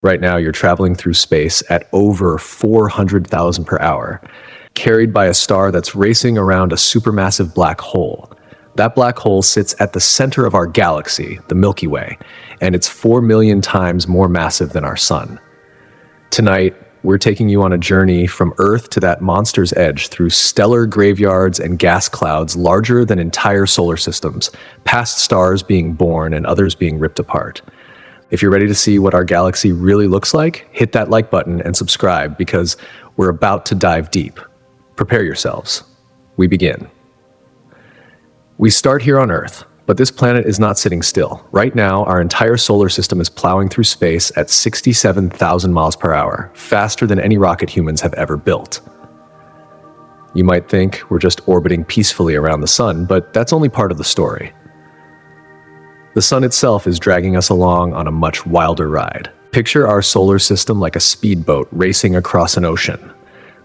Right now, you're traveling through space at over 400,000 per hour, carried by a star that's racing around a supermassive black hole. That black hole sits at the center of our galaxy, the Milky Way, and it's 4 million times more massive than our sun. Tonight, we're taking you on a journey from Earth to that monster's edge through stellar graveyards and gas clouds larger than entire solar systems, past stars being born and others being ripped apart. If you're ready to see what our galaxy really looks like, hit that like button and subscribe because we're about to dive deep. Prepare yourselves. We begin. We start here on Earth, but this planet is not sitting still. Right now, our entire solar system is plowing through space at 67,000 miles per hour, faster than any rocket humans have ever built. You might think we're just orbiting peacefully around the sun, but that's only part of the story. The sun itself is dragging us along on a much wilder ride. Picture our solar system like a speedboat racing across an ocean.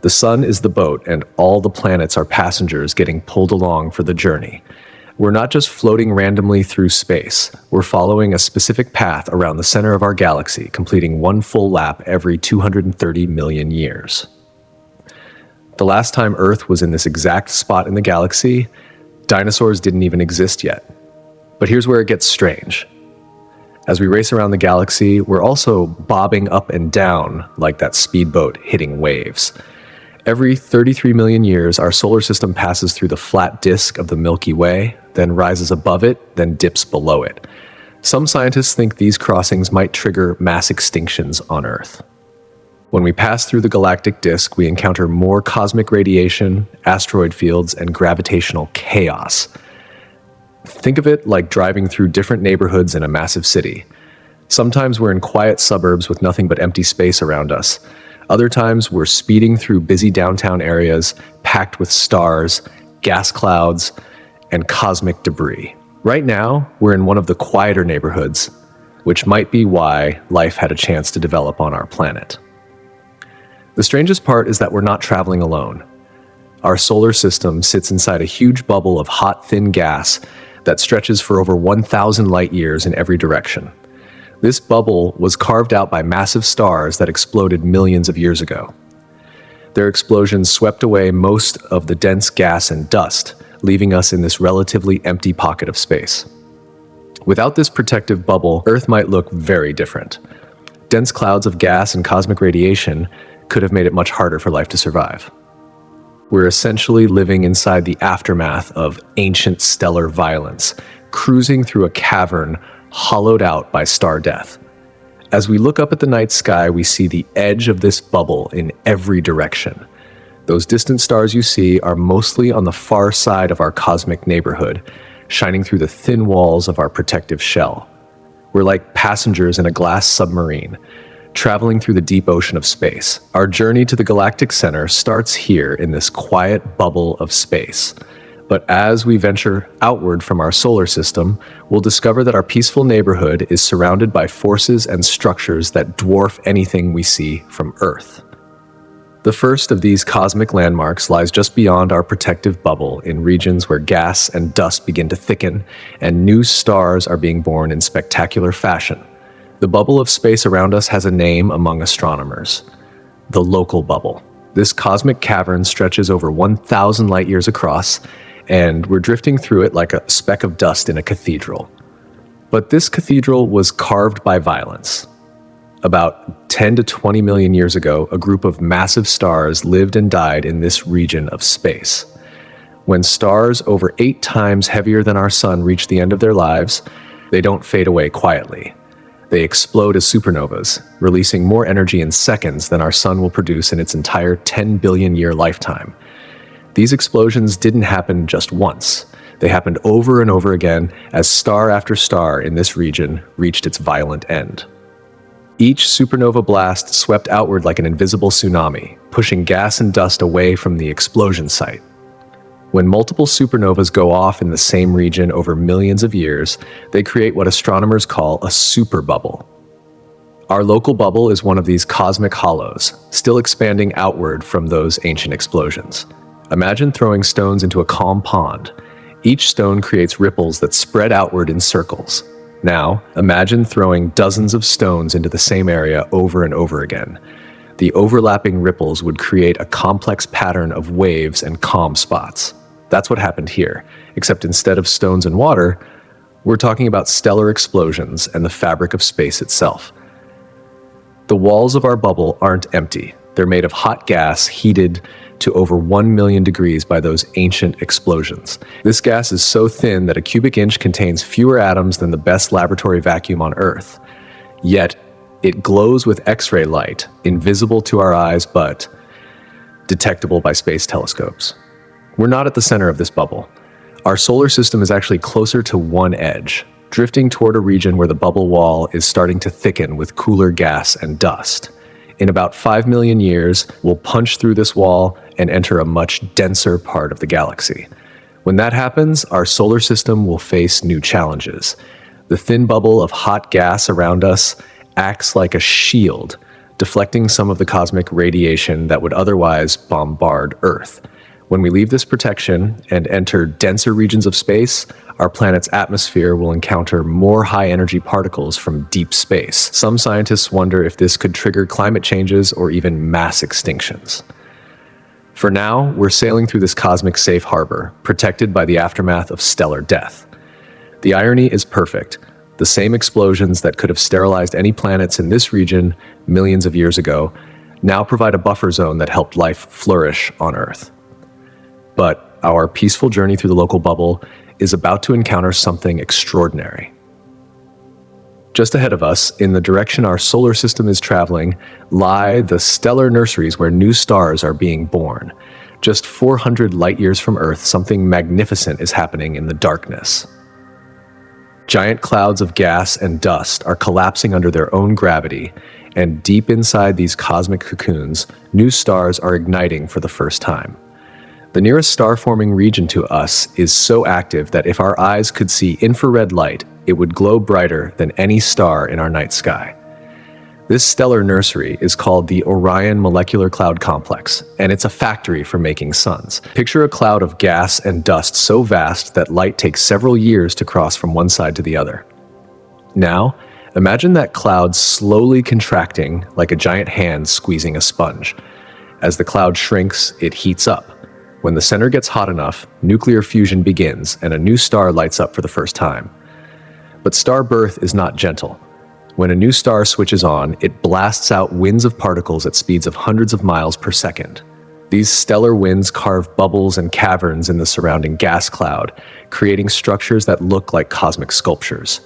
The sun is the boat, and all the planets are passengers getting pulled along for the journey. We're not just floating randomly through space. We're following a specific path around the center of our galaxy, completing one full lap every 230 million years. The last time Earth was in this exact spot in the galaxy, dinosaurs didn't even exist yet. But here's where it gets strange. As we race around the galaxy, we're also bobbing up and down like that speedboat hitting waves. Every 33 million years, our solar system passes through the flat disk of the Milky Way, then rises above it, then dips below it. Some scientists think these crossings might trigger mass extinctions on Earth. When we pass through the galactic disk, we encounter more cosmic radiation, asteroid fields, and gravitational chaos. Think of it like driving through different neighborhoods in a massive city. Sometimes we're in quiet suburbs with nothing but empty space around us. Other times we're speeding through busy downtown areas packed with stars, gas clouds, and cosmic debris. Right now, we're in one of the quieter neighborhoods, which might be why life had a chance to develop on our planet. The strangest part is that we're not traveling alone. Our solar system sits inside a huge bubble of hot, thin gas that stretches for over 1,000 light years in every direction. This bubble was carved out by massive stars that exploded millions of years ago. Their explosions swept away most of the dense gas and dust, leaving us in this relatively empty pocket of space. Without this protective bubble, Earth might look very different. Dense clouds of gas and cosmic radiation could have made it much harder for life to survive. We're essentially living inside the aftermath of ancient stellar violence, cruising through a cavern hollowed out by star death. As we look up at the night sky, we see the edge of this bubble in every direction. Those distant stars you see are mostly on the far side of our cosmic neighborhood, shining through the thin walls of our protective shell. We're like passengers in a glass submarine, traveling through the deep ocean of space. Our journey to the galactic center starts here in this quiet bubble of space. But as we venture outward from our solar system, we'll discover that our peaceful neighborhood is surrounded by forces and structures that dwarf anything we see from Earth. The first of these cosmic landmarks lies just beyond our protective bubble in regions where gas and dust begin to thicken and new stars are being born in spectacular fashion. The bubble of space around us has a name among astronomers: the local bubble. This cosmic cavern stretches over 1,000 light years across, and we're drifting through it like a speck of dust in a cathedral. But this cathedral was carved by violence. About 10 to 20 million years ago, a group of massive stars lived and died in this region of space. When stars over 8 times heavier than our sun reach the end of their lives, they don't fade away quietly. They explode as supernovas, releasing more energy in seconds than our sun will produce in its entire 10 billion year lifetime. These explosions didn't happen just once. They happened over and over again as star after star in this region reached its violent end. Each supernova blast swept outward like an invisible tsunami, pushing gas and dust away from the explosion site. When multiple supernovas go off in the same region over millions of years, they create what astronomers call a superbubble. Our local bubble is one of these cosmic hollows, still expanding outward from those ancient explosions. Imagine throwing stones into a calm pond. Each stone creates ripples that spread outward in circles. Now, imagine throwing dozens of stones into the same area over and over again. The overlapping ripples would create a complex pattern of waves and calm spots. That's what happened here, except instead of stones and water, we're talking about stellar explosions and the fabric of space itself. The walls of our bubble aren't empty. They're made of hot gas heated to over 1 million degrees by those ancient explosions. This gas is so thin that a cubic inch contains fewer atoms than the best laboratory vacuum on Earth. Yet, it glows with X-ray light, invisible to our eyes but detectable by space telescopes. We're not at the center of this bubble. Our solar system is actually closer to one edge, drifting toward a region where the bubble wall is starting to thicken with cooler gas and dust. In about 5 million years, we'll punch through this wall and enter a much denser part of the galaxy. When that happens, our solar system will face new challenges. The thin bubble of hot gas around us acts like a shield, deflecting some of the cosmic radiation that would otherwise bombard Earth. When we leave this protection and enter denser regions of space, our planet's atmosphere will encounter more high-energy particles from deep space. Some scientists wonder if this could trigger climate changes or even mass extinctions. For now, we're sailing through this cosmic safe harbor, protected by the aftermath of stellar death. The irony is perfect. The same explosions that could have sterilized any planets in this region millions of years ago now provide a buffer zone that helped life flourish on Earth. But our peaceful journey through the local bubble is about to encounter something extraordinary. Just ahead of us, in the direction our solar system is traveling, lie the stellar nurseries where new stars are being born. Just 400 light-years from Earth, something magnificent is happening in the darkness. Giant clouds of gas and dust are collapsing under their own gravity, and deep inside these cosmic cocoons, new stars are igniting for the first time. The nearest star-forming region to us is so active that if our eyes could see infrared light, it would glow brighter than any star in our night sky. This stellar nursery is called the Orion Molecular Cloud Complex, and it's a factory for making suns. Picture a cloud of gas and dust so vast that light takes several years to cross from one side to the other. Now, imagine that cloud slowly contracting like a giant hand squeezing a sponge. As the cloud shrinks, it heats up. When the center gets hot enough, nuclear fusion begins and a new star lights up for the first time. But star birth is not gentle. When a new star switches on, it blasts out winds of particles at speeds of hundreds of miles per second. These stellar winds carve bubbles and caverns in the surrounding gas cloud, creating structures that look like cosmic sculptures.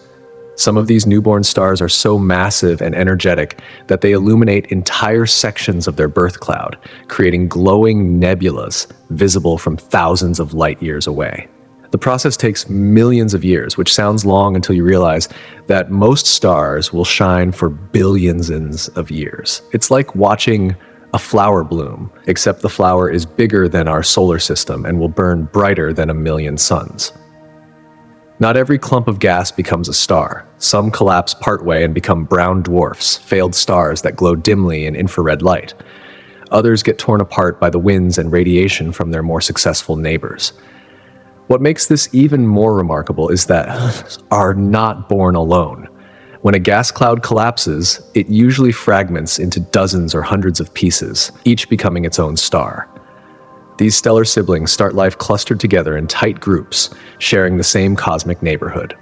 Some of these newborn stars are so massive and energetic that they illuminate entire sections of their birth cloud, creating glowing nebulas visible from thousands of light years away. The process takes millions of years, which sounds long until you realize that most stars will shine for billions of years. It's like watching a flower bloom, except the flower is bigger than our solar system and will burn brighter than 1 million suns. Not every clump of gas becomes a star. Some collapse partway and become brown dwarfs, failed stars that glow dimly in infrared light. Others get torn apart by the winds and radiation from their more successful neighbors. What makes this even more remarkable is that are not born alone. When a gas cloud collapses, it usually fragments into dozens or hundreds of pieces, each becoming its own star. These stellar siblings start life clustered together in tight groups, sharing the same cosmic neighborhood.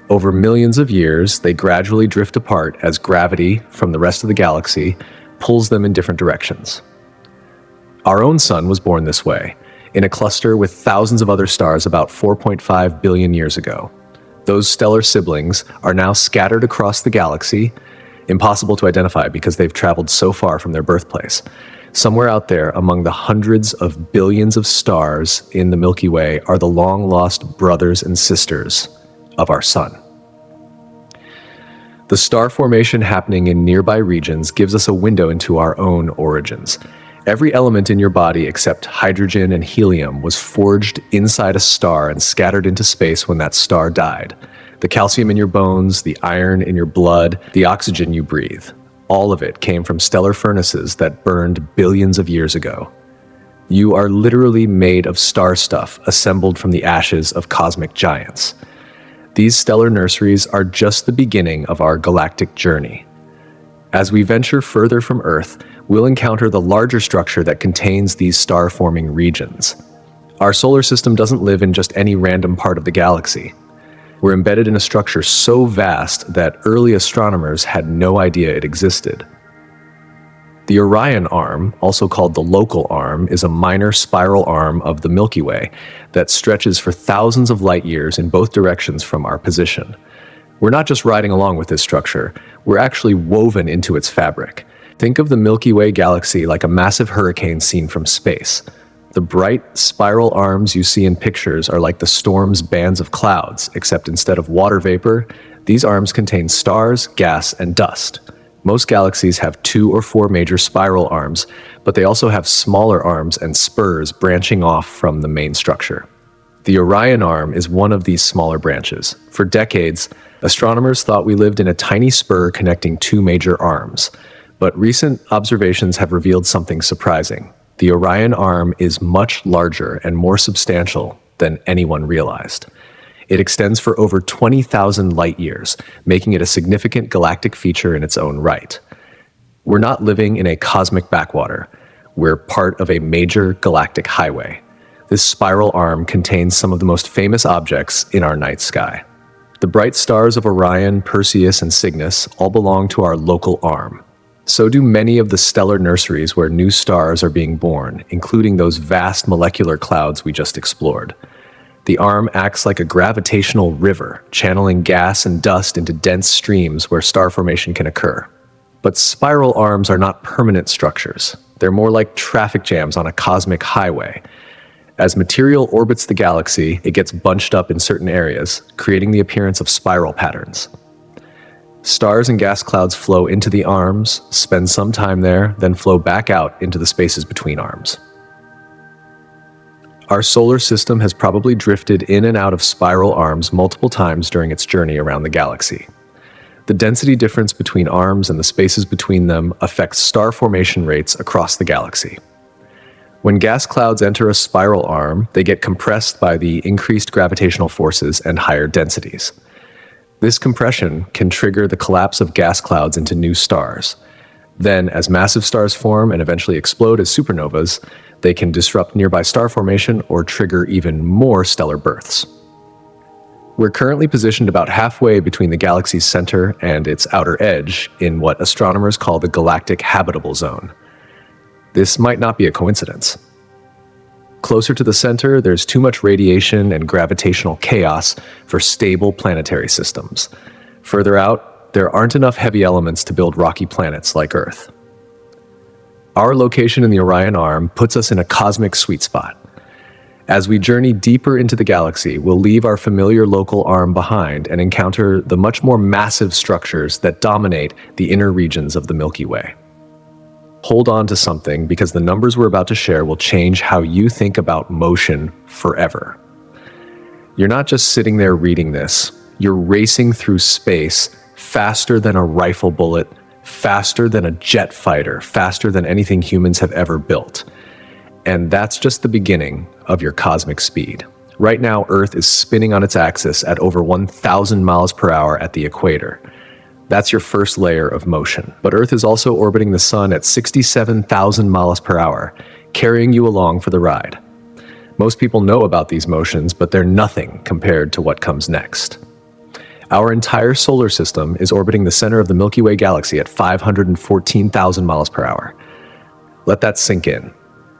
Over millions of years, they gradually drift apart as gravity from the rest of the galaxy pulls them in different directions. Our own sun was born this way, in a cluster with thousands of other stars about 4.5 billion years ago. Those stellar siblings are now scattered across the galaxy, impossible to identify because they've traveled so far from their birthplace. Somewhere out there, among the hundreds of billions of stars in the Milky Way, are the long-lost brothers and sisters of our sun. The star formation happening in nearby regions gives us a window into our own origins. Every element in your body except hydrogen and helium was forged inside a star and scattered into space when that star died. The calcium in your bones, the iron in your blood, the oxygen you breathe. All of it came from stellar furnaces that burned billions of years ago. You are literally made of star stuff assembled from the ashes of cosmic giants. These stellar nurseries are just the beginning of our galactic journey. As we venture further from Earth, we'll encounter the larger structure that contains these star-forming regions. Our solar system doesn't live in just any random part of the galaxy. We're embedded in a structure so vast that early astronomers had no idea it existed. The Orion Arm, also called the Local Arm, is a minor spiral arm of the Milky Way that stretches for thousands of light years in both directions from our position. We're not just riding along with this structure, we're actually woven into its fabric. Think of the Milky Way galaxy like a massive hurricane seen from space. The bright, spiral arms you see in pictures are like the storm's bands of clouds, except instead of water vapor, these arms contain stars, gas, and dust. Most galaxies have 2 or 4 major spiral arms, but they also have smaller arms and spurs branching off from the main structure. The Orion Arm is one of these smaller branches. For decades, astronomers thought we lived in a tiny spur connecting 2 major arms, but recent observations have revealed something surprising. The Orion Arm is much larger and more substantial than anyone realized. It extends for over 20,000 light years, making it a significant galactic feature in its own right. We're not living in a cosmic backwater. We're part of a major galactic highway. This spiral arm contains some of the most famous objects in our night sky. The bright stars of Orion, Perseus, and Cygnus all belong to our local arm. So do many of the stellar nurseries where new stars are being born, including those vast molecular clouds we just explored. The arm acts like a gravitational river, channeling gas and dust into dense streams where star formation can occur. But spiral arms are not permanent structures. They're more like traffic jams on a cosmic highway. As material orbits the galaxy, it gets bunched up in certain areas, creating the appearance of spiral patterns. Stars and gas clouds flow into the arms, spend some time there, then flow back out into the spaces between arms. Our solar system has probably drifted in and out of spiral arms multiple times during its journey around the galaxy. The density difference between arms and the spaces between them affects star formation rates across the galaxy. When gas clouds enter a spiral arm, they get compressed by the increased gravitational forces and higher densities. This compression can trigger the collapse of gas clouds into new stars. Then, as massive stars form and eventually explode as supernovas, they can disrupt nearby star formation or trigger even more stellar births. We're currently positioned about halfway between the galaxy's center and its outer edge in what astronomers call the galactic habitable zone. This might not be a coincidence. Closer to the center, there's too much radiation and gravitational chaos for stable planetary systems. Further out, there aren't enough heavy elements to build rocky planets like Earth. Our location in the Orion Arm puts us in a cosmic sweet spot. As we journey deeper into the galaxy, we'll leave our familiar local arm behind and encounter the much more massive structures that dominate the inner regions of the Milky Way. Hold on to something, because the numbers we're about to share will change how you think about motion forever. You're not just sitting there reading this, you're racing through space faster than a rifle bullet, faster than a jet fighter, faster than anything humans have ever built. And that's just the beginning of your cosmic speed. Right now, Earth is spinning on its axis at over 1,000 miles per hour at the equator. That's your first layer of motion. But Earth is also orbiting the Sun at 67,000 miles per hour, carrying you along for the ride. Most people know about these motions, but they're nothing compared to what comes next. Our entire solar system is orbiting the center of the Milky Way galaxy at 514,000 miles per hour. Let that sink in.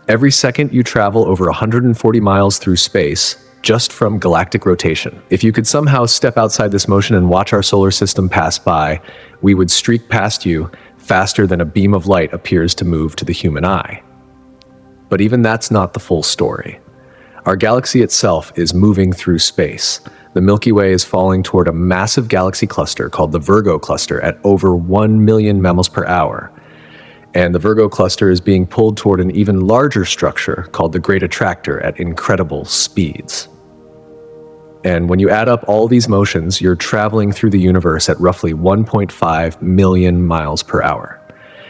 Every second you travel over 140 miles through space, just from galactic rotation. If you could somehow step outside this motion and watch our solar system pass by, we would streak past you faster than a beam of light appears to move to the human eye. But even that's not the full story. Our galaxy itself is moving through space. The Milky Way is falling toward a massive galaxy cluster called the Virgo cluster at over 1 million miles per hour. And the Virgo cluster is being pulled toward an even larger structure called the Great Attractor at incredible speeds. And when you add up all these motions, you're traveling through the universe at roughly 1.5 million miles per hour.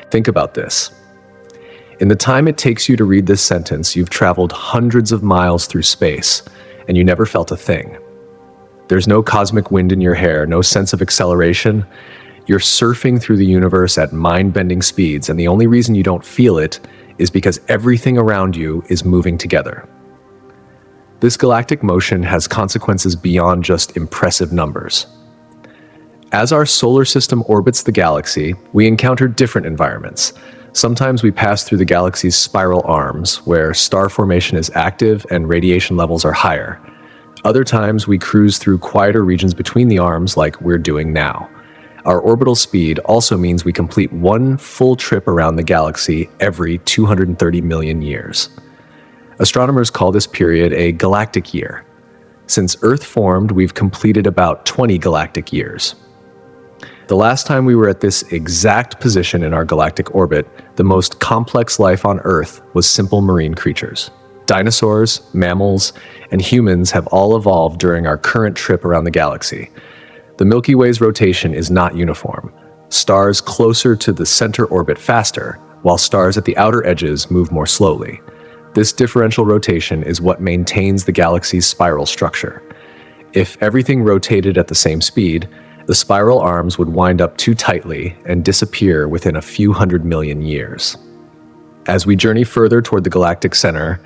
Think about this. In the time it takes you to read this sentence, you've traveled hundreds of miles through space, and you never felt a thing. There's no cosmic wind in your hair, no sense of acceleration. You're surfing through the universe at mind-bending speeds, and the only reason you don't feel it is because everything around you is moving together. This galactic motion has consequences beyond just impressive numbers. As our solar system orbits the galaxy, we encounter different environments. Sometimes we pass through the galaxy's spiral arms, where star formation is active and radiation levels are higher. Other times we cruise through quieter regions between the arms, like we're doing now. Our orbital speed also means we complete one full trip around the galaxy every 230 million years. Astronomers call this period a galactic year. Since Earth formed, we've completed about 20 galactic years. The last time we were at this exact position in our galactic orbit, the most complex life on Earth was simple marine creatures. Dinosaurs, mammals, and humans have all evolved during our current trip around the galaxy. The Milky Way's rotation is not uniform. Stars closer to the center orbit faster, while stars at the outer edges move more slowly. This differential rotation is what maintains the galaxy's spiral structure. If everything rotated at the same speed, the spiral arms would wind up too tightly and disappear within a few 100 million years. As we journey further toward the galactic center,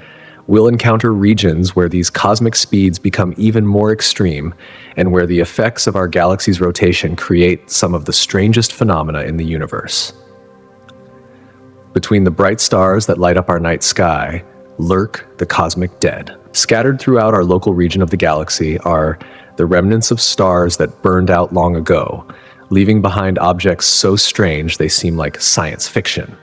we'll encounter regions where these cosmic speeds become even more extreme and where the effects of our galaxy's rotation create some of the strangest phenomena in the universe. Between the bright stars that light up our night sky lurk the cosmic dead. Scattered throughout our local region of the galaxy are the remnants of stars that burned out long ago, leaving behind objects so strange they seem like science fiction.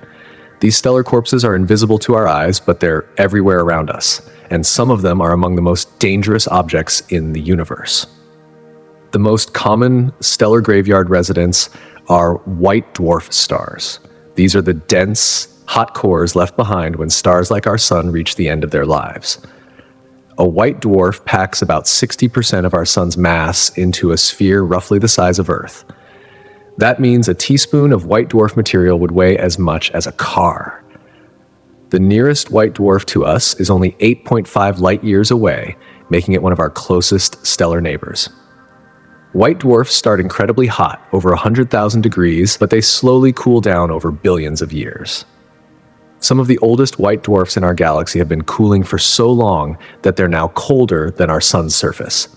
These stellar corpses are invisible to our eyes, but they're everywhere around us, and some of them are among the most dangerous objects in the universe. The most common stellar graveyard residents are white dwarf stars. These are the dense, hot cores left behind when stars like our sun reach the end of their lives. A white dwarf packs about 60% of our sun's mass into a sphere roughly the size of Earth. That means a teaspoon of white dwarf material would weigh as much as a car. The nearest white dwarf to us is only 8.5 light years away, making it one of our closest stellar neighbors. White dwarfs start incredibly hot, over 100,000 degrees, but they slowly cool down over billions of years. Some of the oldest white dwarfs in our galaxy have been cooling for so long that they're now colder than our sun's surface.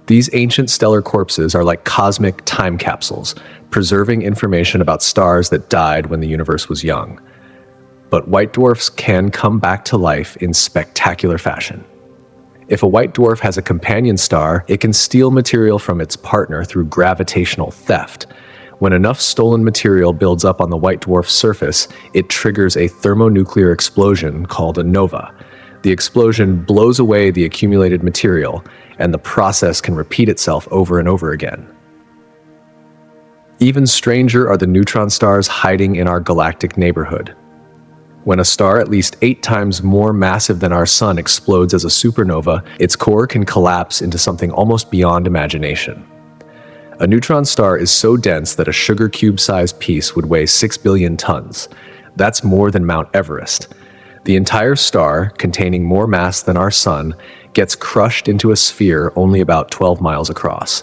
These ancient stellar corpses are like cosmic time capsules, preserving information about stars that died when the universe was young. But white dwarfs can come back to life in spectacular fashion. If a white dwarf has a companion star, it can steal material from its partner through gravitational theft. When enough stolen material builds up on the white dwarf's surface, it triggers a thermonuclear explosion called a nova. The explosion blows away the accumulated material, and the process can repeat itself over and over again. Even stranger are the neutron stars hiding in our galactic neighborhood. When a star at least 8 times more massive than our sun explodes as a supernova, its core can collapse into something almost beyond imagination. A neutron star is so dense that a sugar cube-sized piece would weigh 6 billion tons. That's more than Mount Everest. The entire star, containing more mass than our sun, gets crushed into a sphere only about 12 miles across.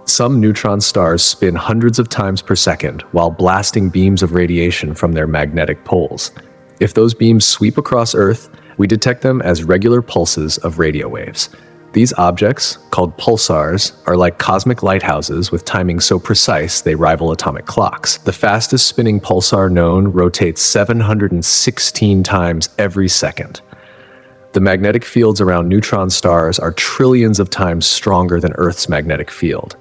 Some neutron stars spin hundreds of times per second while blasting beams of radiation from their magnetic poles. If those beams sweep across Earth, we detect them as regular pulses of radio waves. These objects, called pulsars, are like cosmic lighthouses with timing so precise they rival atomic clocks. The fastest spinning pulsar known rotates 716 times every second. The magnetic fields around neutron stars are trillions of times stronger than Earth's magnetic field.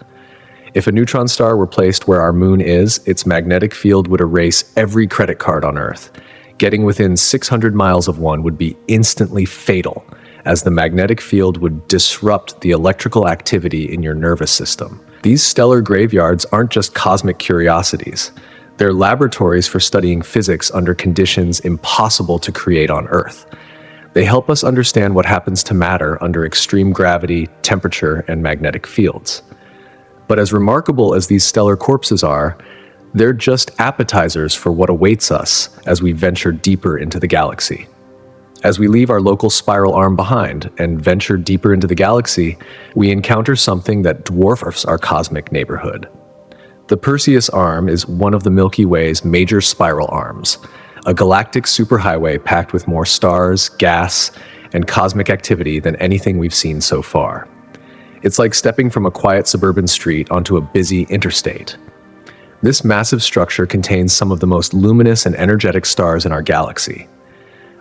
If a neutron star were placed where our moon is, its magnetic field would erase every credit card on Earth. Getting within 600 miles of one would be instantly fatal, as the magnetic field would disrupt the electrical activity in your nervous system. These stellar graveyards aren't just cosmic curiosities. They're laboratories for studying physics under conditions impossible to create on Earth. They help us understand what happens to matter under extreme gravity, temperature, and magnetic fields. But as remarkable as these stellar corpses are, they're just appetizers for what awaits us as we venture deeper into the galaxy. As we leave our local spiral arm behind and venture deeper into the galaxy, we encounter something that dwarfs our cosmic neighborhood. The Perseus arm is one of the Milky Way's major spiral arms, a galactic superhighway packed with more stars, gas, and cosmic activity than anything we've seen so far. It's like stepping from a quiet suburban street onto a busy interstate. This massive structure contains some of the most luminous and energetic stars in our galaxy.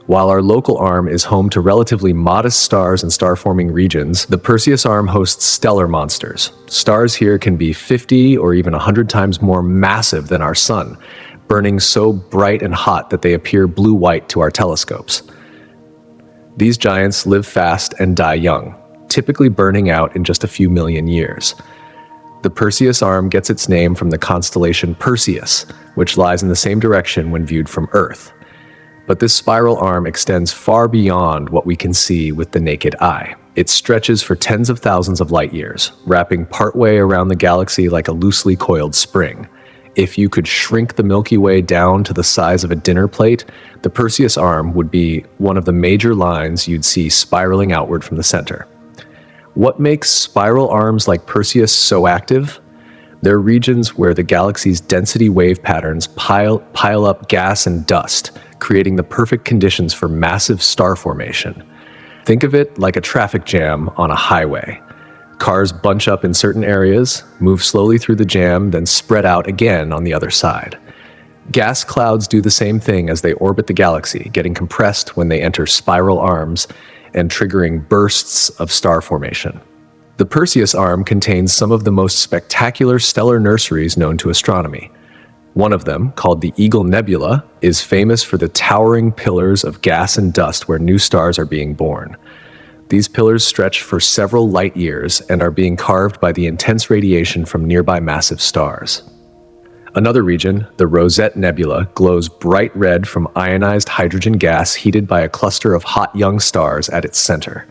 While our local arm is home to relatively modest stars and star-forming regions, the Perseus arm hosts stellar monsters. Stars here can be 50 or even 100 times more massive than our sun, burning so bright and hot that they appear blue-white to our telescopes. These giants live fast and die young, typically burning out in just a few million years. The Perseus arm gets its name from the constellation Perseus, which lies in the same direction when viewed from Earth. But this spiral arm extends far beyond what we can see with the naked eye. It stretches for tens of thousands of light years, wrapping partway around the galaxy like a loosely coiled spring. If you could shrink the Milky Way down to the size of a dinner plate, the Perseus arm would be one of the major lines you'd see spiraling outward from the center. What makes spiral arms like Perseus so active? They're regions where the galaxy's density wave patterns pile up gas and dust, creating the perfect conditions for massive star formation. Think of it like a traffic jam on a highway. Cars bunch up in certain areas, move slowly through the jam, then spread out again on the other side. Gas clouds do the same thing as they orbit the galaxy, getting compressed when they enter spiral arms and triggering bursts of star formation. The Perseus arm contains some of the most spectacular stellar nurseries known to astronomy. One of them, called the Eagle Nebula, is famous for the towering pillars of gas and dust where new stars are being born. These pillars stretch for several light years and are being carved by the intense radiation from nearby massive stars. Another region, the Rosette Nebula, glows bright red from ionized hydrogen gas heated by a cluster of hot young stars at its center.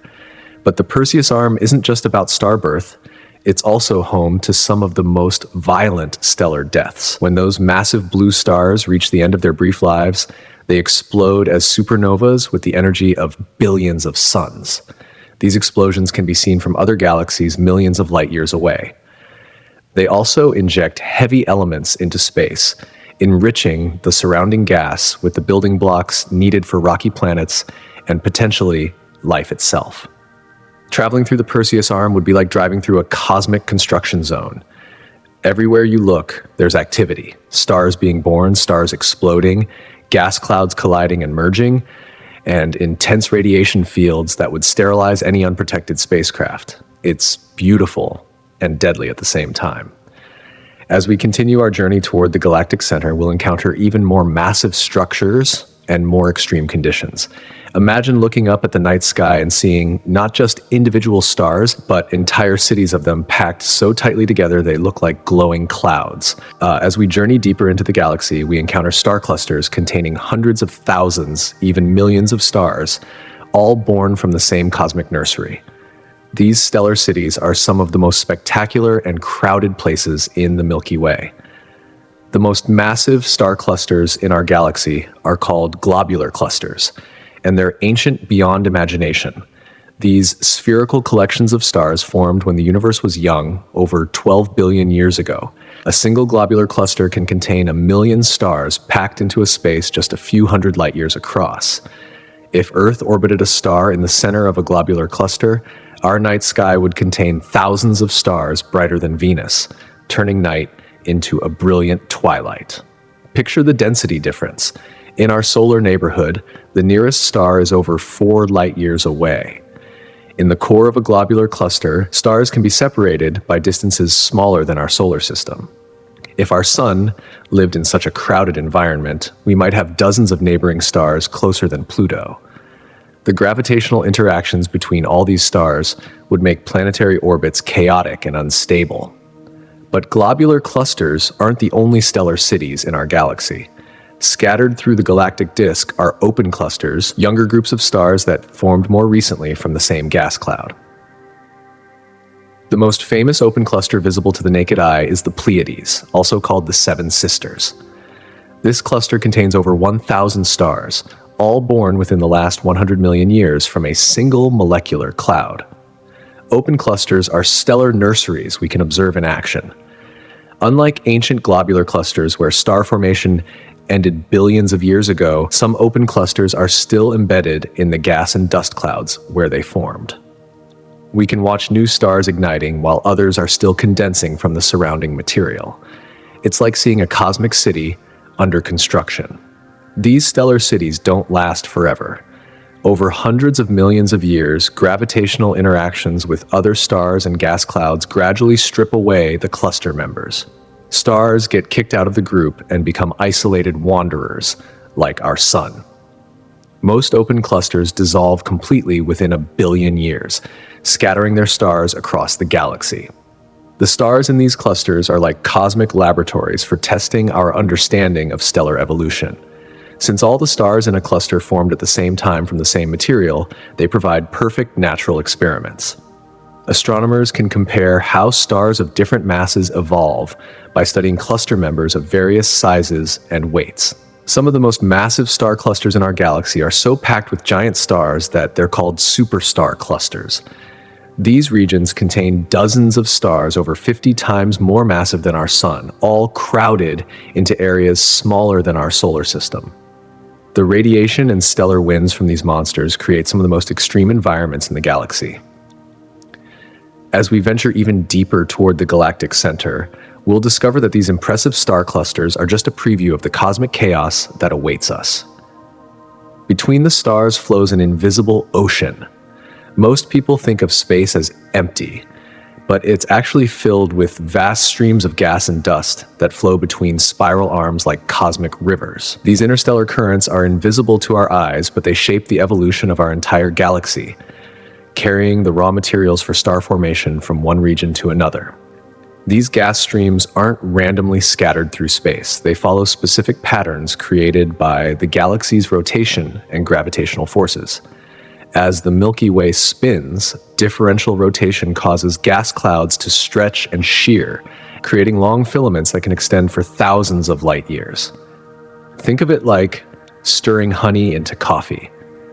But the Perseus arm isn't just about star birth. It's also home to some of the most violent stellar deaths. When those massive blue stars reach the end of their brief lives, they explode as supernovas with the energy of billions of suns. These explosions can be seen from other galaxies millions of light years away. They also inject heavy elements into space, enriching the surrounding gas with the building blocks needed for rocky planets and potentially life itself. Traveling through the Perseus arm would be like driving through a cosmic construction zone. Everywhere you look, there's activity. Stars being born, stars exploding, gas clouds colliding and merging, and intense radiation fields that would sterilize any unprotected spacecraft. It's beautiful and deadly at the same time. As we continue our journey toward the galactic center, we'll encounter even more massive structures and more extreme conditions. Imagine looking up at the night sky and seeing not just individual stars, but entire cities of them packed so tightly together they look like glowing clouds. As we journey deeper into the galaxy, we encounter star clusters containing hundreds of thousands, even millions of stars, all born from the same cosmic nursery. These stellar cities are some of the most spectacular and crowded places in the Milky Way. The most massive star clusters in our galaxy are called globular clusters, and they're ancient beyond imagination. These spherical collections of stars formed when the universe was young, over 12 billion years ago. A single globular cluster can contain 1 million stars packed into a space just a few hundred light years across. If Earth orbited a star in the center of a globular cluster, our night sky would contain thousands of stars brighter than Venus, turning night into a brilliant twilight. Picture the density difference. In our solar neighborhood, the nearest star is over 4 light years away. In the core of a globular cluster, stars can be separated by distances smaller than our solar system. If our sun lived in such a crowded environment, we might have dozens of neighboring stars closer than Pluto. The gravitational interactions between all these stars would make planetary orbits chaotic and unstable. But globular clusters aren't the only stellar cities in our galaxy. Scattered through the galactic disk are open clusters, younger groups of stars that formed more recently from the same gas cloud. The most famous open cluster visible to the naked eye is the Pleiades, also called the Seven Sisters. This cluster contains over 1,000 stars, all born within the last 100 million years from a single molecular cloud. Open clusters are stellar nurseries we can observe in action. Unlike ancient globular clusters where star formation ended billions of years ago, some open clusters are still embedded in the gas and dust clouds where they formed. We can watch new stars igniting while others are still condensing from the surrounding material. It's like seeing a cosmic city under construction. These stellar cities don't last forever. Over hundreds of millions of years, gravitational interactions with other stars and gas clouds gradually strip away the cluster members. Stars get kicked out of the group and become isolated wanderers, like our Sun. Most open clusters dissolve completely within a billion years, scattering their stars across the galaxy. The stars in these clusters are like cosmic laboratories for testing our understanding of stellar evolution. Since all the stars in a cluster formed at the same time from the same material, they provide perfect natural experiments. Astronomers can compare how stars of different masses evolve by studying cluster members of various sizes and weights. Some of the most massive star clusters in our galaxy are so packed with giant stars that they're called superstar clusters. These regions contain dozens of stars over 50 times more massive than our Sun, all crowded into areas smaller than our solar system. The radiation and stellar winds from these monsters create some of the most extreme environments in the galaxy. As we venture even deeper toward the galactic center, we'll discover that these impressive star clusters are just a preview of the cosmic chaos that awaits us. Between the stars flows an invisible ocean. Most people think of space as empty, but it's actually filled with vast streams of gas and dust that flow between spiral arms like cosmic rivers. These interstellar currents are invisible to our eyes, but they shape the evolution of our entire galaxy, carrying the raw materials for star formation from one region to another. These gas streams aren't randomly scattered through space. They follow specific patterns created by the galaxy's rotation and gravitational forces. As the Milky Way spins, differential rotation causes gas clouds to stretch and shear, creating long filaments that can extend for thousands of light years. Think of it like stirring honey into coffee.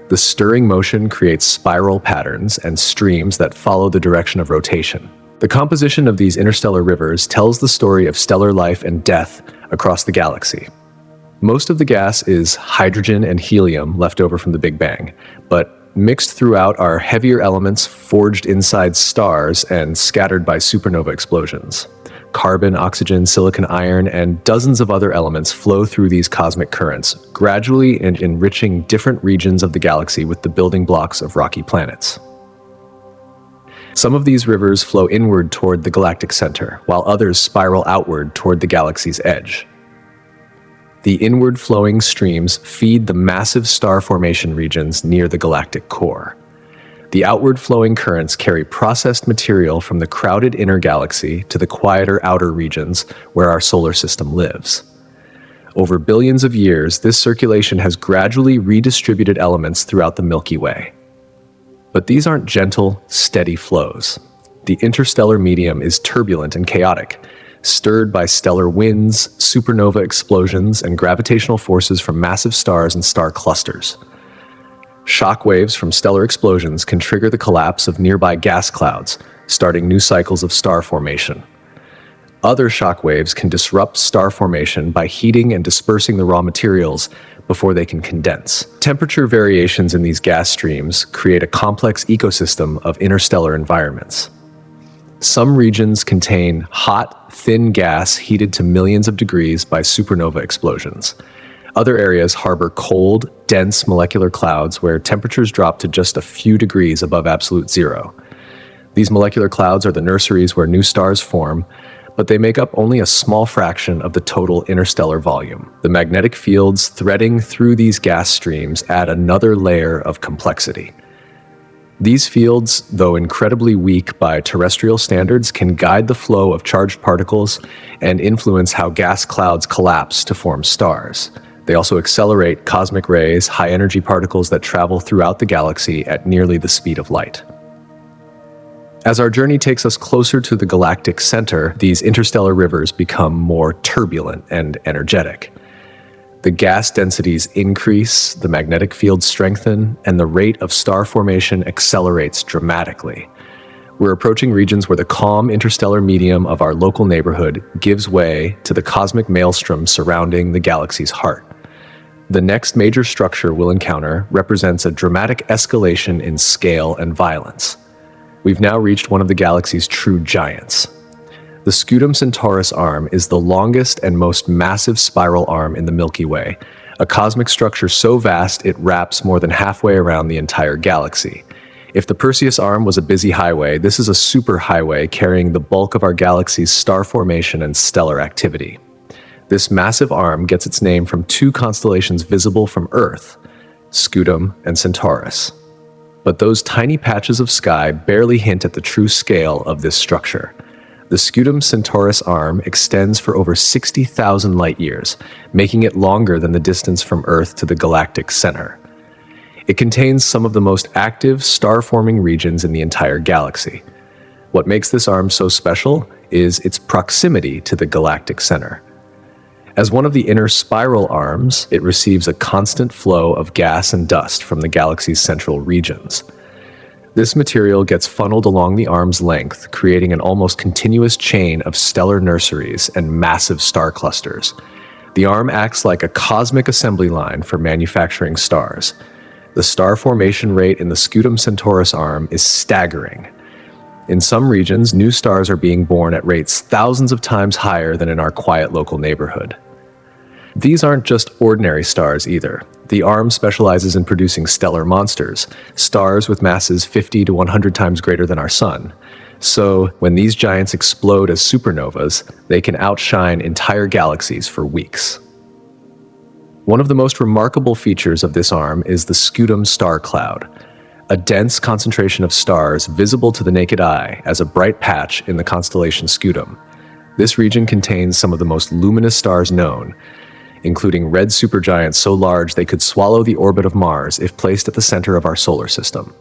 The stirring motion creates spiral patterns and streams that follow the direction of rotation. The composition of these interstellar rivers tells the story of stellar life and death across the galaxy. Most of the gas is hydrogen and helium left over from the Big Bang, but mixed throughout are heavier elements forged inside stars and scattered by supernova explosions. Carbon, oxygen, silicon, iron, and dozens of other elements flow through these cosmic currents, gradually enriching different regions of the galaxy with the building blocks of rocky planets. Some of these rivers flow inward toward the galactic center, while others spiral outward toward the galaxy's edge. The inward flowing streams feed the massive star formation regions near the galactic core. The outward flowing currents carry processed material from the crowded inner galaxy to the quieter outer regions where our solar system lives. Over billions of years, this circulation has gradually redistributed elements throughout the Milky Way. But these aren't gentle, steady flows. The interstellar medium is turbulent and chaotic, stirred by stellar winds, supernova explosions, and gravitational forces from massive stars and star clusters. Shock waves from stellar explosions can trigger the collapse of nearby gas clouds, starting new cycles of star formation. Other shock waves can disrupt star formation by heating and dispersing the raw materials before they can condense. Temperature variations in these gas streams create a complex ecosystem of interstellar environments. Some regions contain hot, thin gas heated to millions of degrees by supernova explosions. Other areas harbor cold, dense molecular clouds where temperatures drop to just a few degrees above absolute zero. These molecular clouds are the nurseries where new stars form, but they make up only a small fraction of the total interstellar volume. The magnetic fields threading through these gas streams add another layer of complexity. These fields, though incredibly weak by terrestrial standards, can guide the flow of charged particles and influence how gas clouds collapse to form stars. They also accelerate cosmic rays, high-energy particles that travel throughout the galaxy at nearly the speed of light. As our journey takes us closer to the galactic center, these interstellar rivers become more turbulent and energetic. The gas densities increase, the magnetic fields strengthen, and the rate of star formation accelerates dramatically. We're approaching regions where the calm interstellar medium of our local neighborhood gives way to the cosmic maelstrom surrounding the galaxy's heart. The next major structure we'll encounter represents a dramatic escalation in scale and violence. We've now reached one of the galaxy's true giants. The Scutum Centaurus arm is the longest and most massive spiral arm in the Milky Way, a cosmic structure so vast it wraps more than halfway around the entire galaxy. If the Perseus arm was a busy highway, this is a superhighway carrying the bulk of our galaxy's star formation and stellar activity. This massive arm gets its name from two constellations visible from Earth, Scutum and Centaurus. But those tiny patches of sky barely hint at the true scale of this structure. The Scutum Centaurus arm extends for over 60,000 light-years, making it longer than the distance from Earth to the galactic center. It contains some of the most active star-forming regions in the entire galaxy. What makes this arm so special is its proximity to the galactic center. As one of the inner spiral arms, it receives a constant flow of gas and dust from the galaxy's central regions. This material gets funneled along the arm's length, creating an almost continuous chain of stellar nurseries and massive star clusters. The arm acts like a cosmic assembly line for manufacturing stars. The star formation rate in the Scutum Centaurus arm is staggering. In some regions, new stars are being born at rates thousands of times higher than in our quiet local neighborhood. These aren't just ordinary stars either. The arm specializes in producing stellar monsters, stars with masses 50 to 100 times greater than our sun. So, when these giants explode as supernovas, they can outshine entire galaxies for weeks. One of the most remarkable features of this arm is the Scutum star cloud, a dense concentration of stars visible to the naked eye as a bright patch in the constellation Scutum. This region contains some of the most luminous stars known, including red supergiants so large they could swallow the orbit of Mars if placed at the center of our solar system.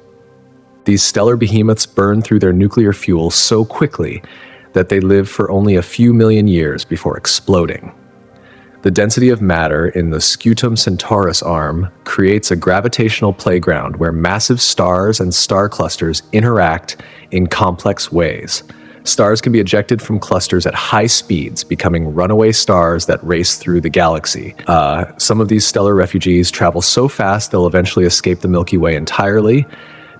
These stellar behemoths burn through their nuclear fuel so quickly that they live for only a few million years before exploding. The density of matter in the Scutum Centaurus arm creates a gravitational playground where massive stars and star clusters interact in complex ways. Stars can be ejected from clusters at high speeds, becoming runaway stars that race through the galaxy. Some of these stellar refugees travel so fast they'll eventually escape the Milky Way entirely,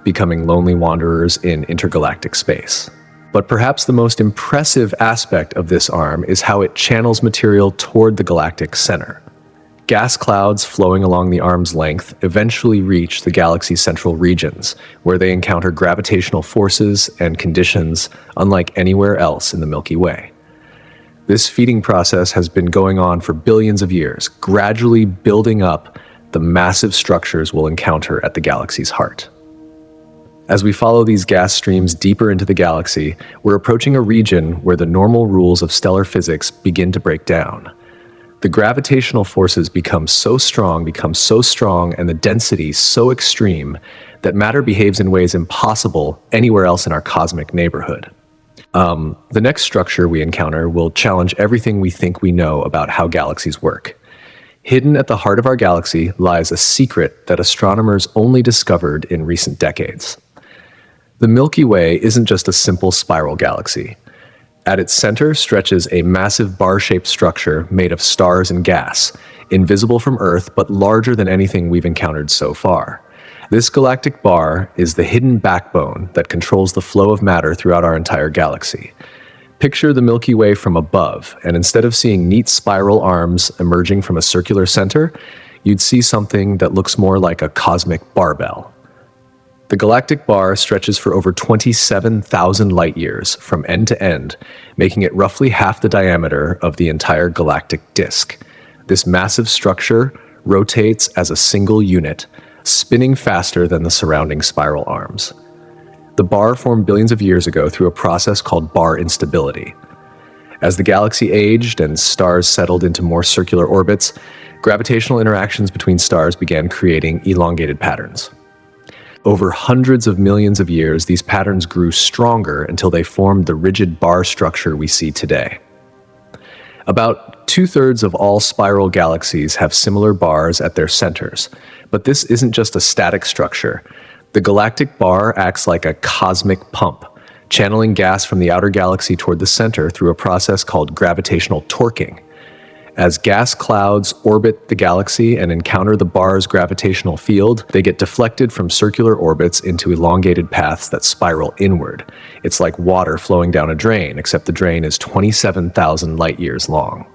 becoming lonely wanderers in intergalactic space. But perhaps the most impressive aspect of this arm is how it channels material toward the galactic center. Gas clouds flowing along the arm's length eventually reach the galaxy's central regions, where they encounter gravitational forces and conditions unlike anywhere else in the Milky Way. This feeding process has been going on for billions of years, gradually building up the massive structures we'll encounter at the galaxy's heart. As we follow these gas streams deeper into the galaxy, we're approaching a region where the normal rules of stellar physics begin to break down. The gravitational forces become so strong, and the density so extreme that matter behaves in ways impossible anywhere else in our cosmic neighborhood. The next structure we encounter will challenge everything we think we know about how galaxies work. Hidden at the heart of our galaxy lies a secret that astronomers only discovered in recent decades. The Milky Way isn't just a simple spiral galaxy. At its center stretches a massive bar-shaped structure made of stars and gas, invisible from Earth but larger than anything we've encountered so far. This galactic bar is the hidden backbone that controls the flow of matter throughout our entire galaxy. Picture the Milky Way from above, and instead of seeing neat spiral arms emerging from a circular center, you'd see something that looks more like a cosmic barbell. The galactic bar stretches for over 27,000 light-years from end to end, making it roughly half the diameter of the entire galactic disk. This massive structure rotates as a single unit, spinning faster than the surrounding spiral arms. The bar formed billions of years ago through a process called bar instability. As the galaxy aged and stars settled into more circular orbits, gravitational interactions between stars began creating elongated patterns. Over hundreds of millions of years, these patterns grew stronger until they formed the rigid bar structure we see today. About two-thirds of all spiral galaxies have similar bars at their centers, but this isn't just a static structure. The galactic bar acts like a cosmic pump, channeling gas from the outer galaxy toward the center through a process called gravitational torquing. As gas clouds orbit the galaxy and encounter the bar's gravitational field, they get deflected from circular orbits into elongated paths that spiral inward. It's like water flowing down a drain, except the drain is 27,000 light-years long.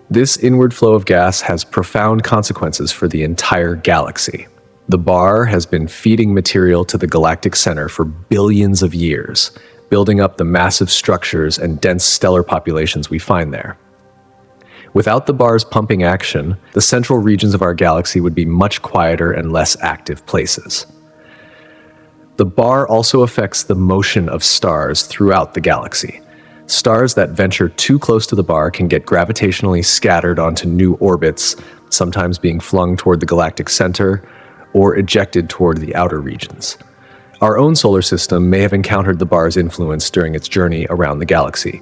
This inward flow of gas has profound consequences for the entire galaxy. The bar has been feeding material to the galactic center for billions of years, building up the massive structures and dense stellar populations we find there. Without the bar's pumping action, the central regions of our galaxy would be much quieter and less active places. The bar also affects the motion of stars throughout the galaxy. Stars that venture too close to the bar can get gravitationally scattered onto new orbits, sometimes being flung toward the galactic center or ejected toward the outer regions. Our own solar system may have encountered the bar's influence during its journey around the galaxy,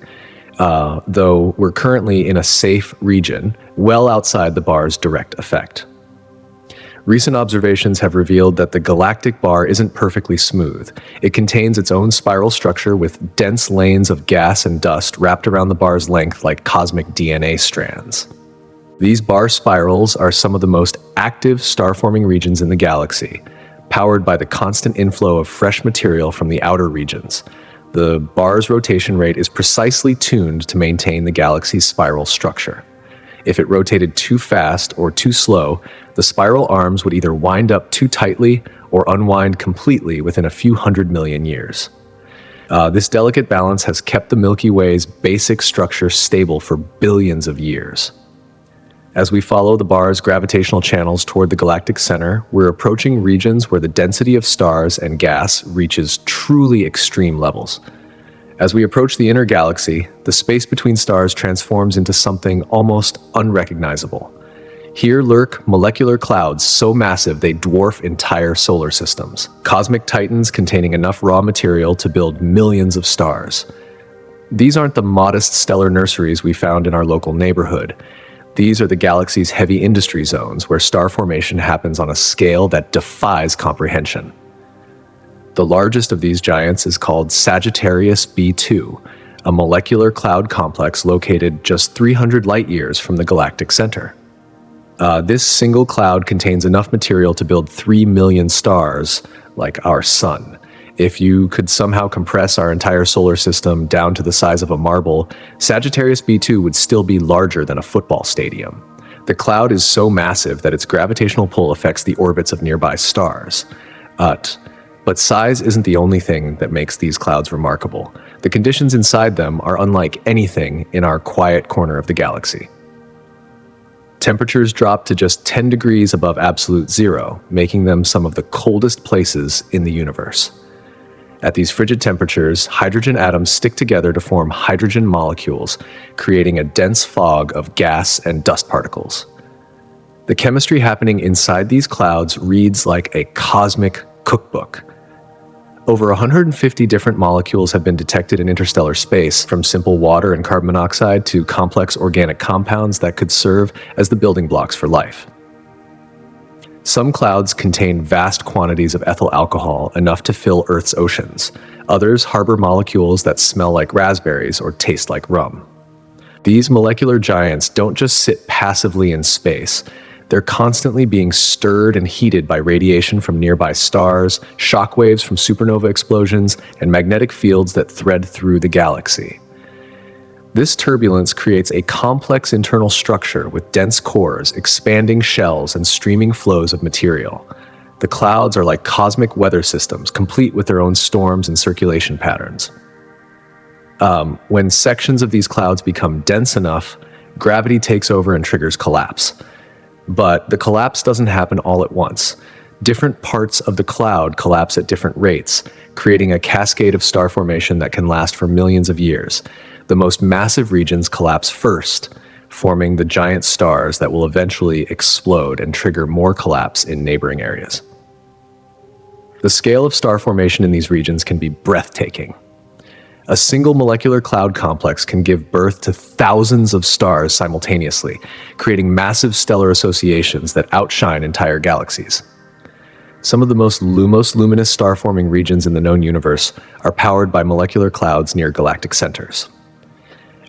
though we're currently in a safe region, well outside the bar's direct effect. Recent observations have revealed that the galactic bar isn't perfectly smooth. It contains its own spiral structure with dense lanes of gas and dust wrapped around the bar's length like cosmic DNA strands. These bar spirals are some of the most active star-forming regions in the galaxy, powered by the constant inflow of fresh material from the outer regions. The bar's rotation rate is precisely tuned to maintain the galaxy's spiral structure. If it rotated too fast or too slow, the spiral arms would either wind up too tightly or unwind completely within a few 100 million years. This delicate balance has kept the Milky Way's basic structure stable for billions of years. As we follow the bar's gravitational channels toward the galactic center, we're approaching regions where the density of stars and gas reaches truly extreme levels. As we approach the inner galaxy, the space between stars transforms into something almost unrecognizable. Here lurk molecular clouds so massive they dwarf entire solar systems, cosmic titans containing enough raw material to build millions of stars. These aren't the modest stellar nurseries we found in our local neighborhood. These are the galaxy's heavy industry zones, where star formation happens on a scale that defies comprehension. The largest of these giants is called Sagittarius B2, a molecular cloud complex located just 300 light-years from the galactic center. This single cloud contains enough material to build 3 million stars, like our sun. If you could somehow compress our entire solar system down to the size of a marble, Sagittarius B2 would still be larger than a football stadium. The cloud is so massive that its gravitational pull affects the orbits of nearby stars. But size isn't the only thing that makes these clouds remarkable. The conditions inside them are unlike anything in our quiet corner of the galaxy. Temperatures drop to just 10 degrees above absolute zero, making them some of the coldest places in the universe. At these frigid temperatures, hydrogen atoms stick together to form hydrogen molecules, creating a dense fog of gas and dust particles. The chemistry happening inside these clouds reads like a cosmic cookbook. Over 150 different molecules have been detected in interstellar space, from simple water and carbon monoxide to complex organic compounds that could serve as the building blocks for life. Some clouds contain vast quantities of ethyl alcohol, enough to fill Earth's oceans. Others harbor molecules that smell like raspberries or taste like rum. These molecular giants don't just sit passively in space. They're constantly being stirred and heated by radiation from nearby stars, shockwaves from supernova explosions, and magnetic fields that thread through the galaxy. This turbulence creates a complex internal structure with dense cores, expanding shells, and streaming flows of material. The clouds are like cosmic weather systems, complete with their own storms and circulation patterns. When sections of these clouds become dense enough, gravity takes over and triggers collapse. But the collapse doesn't happen all at once. Different parts of the cloud collapse at different rates, creating a cascade of star formation that can last for millions of years. The most massive regions collapse first, forming the giant stars that will eventually explode and trigger more collapse in neighboring areas. The scale of star formation in these regions can be breathtaking. A single molecular cloud complex can give birth to thousands of stars simultaneously, creating massive stellar associations that outshine entire galaxies. Some of the most luminous star-forming regions in the known universe are powered by molecular clouds near galactic centers.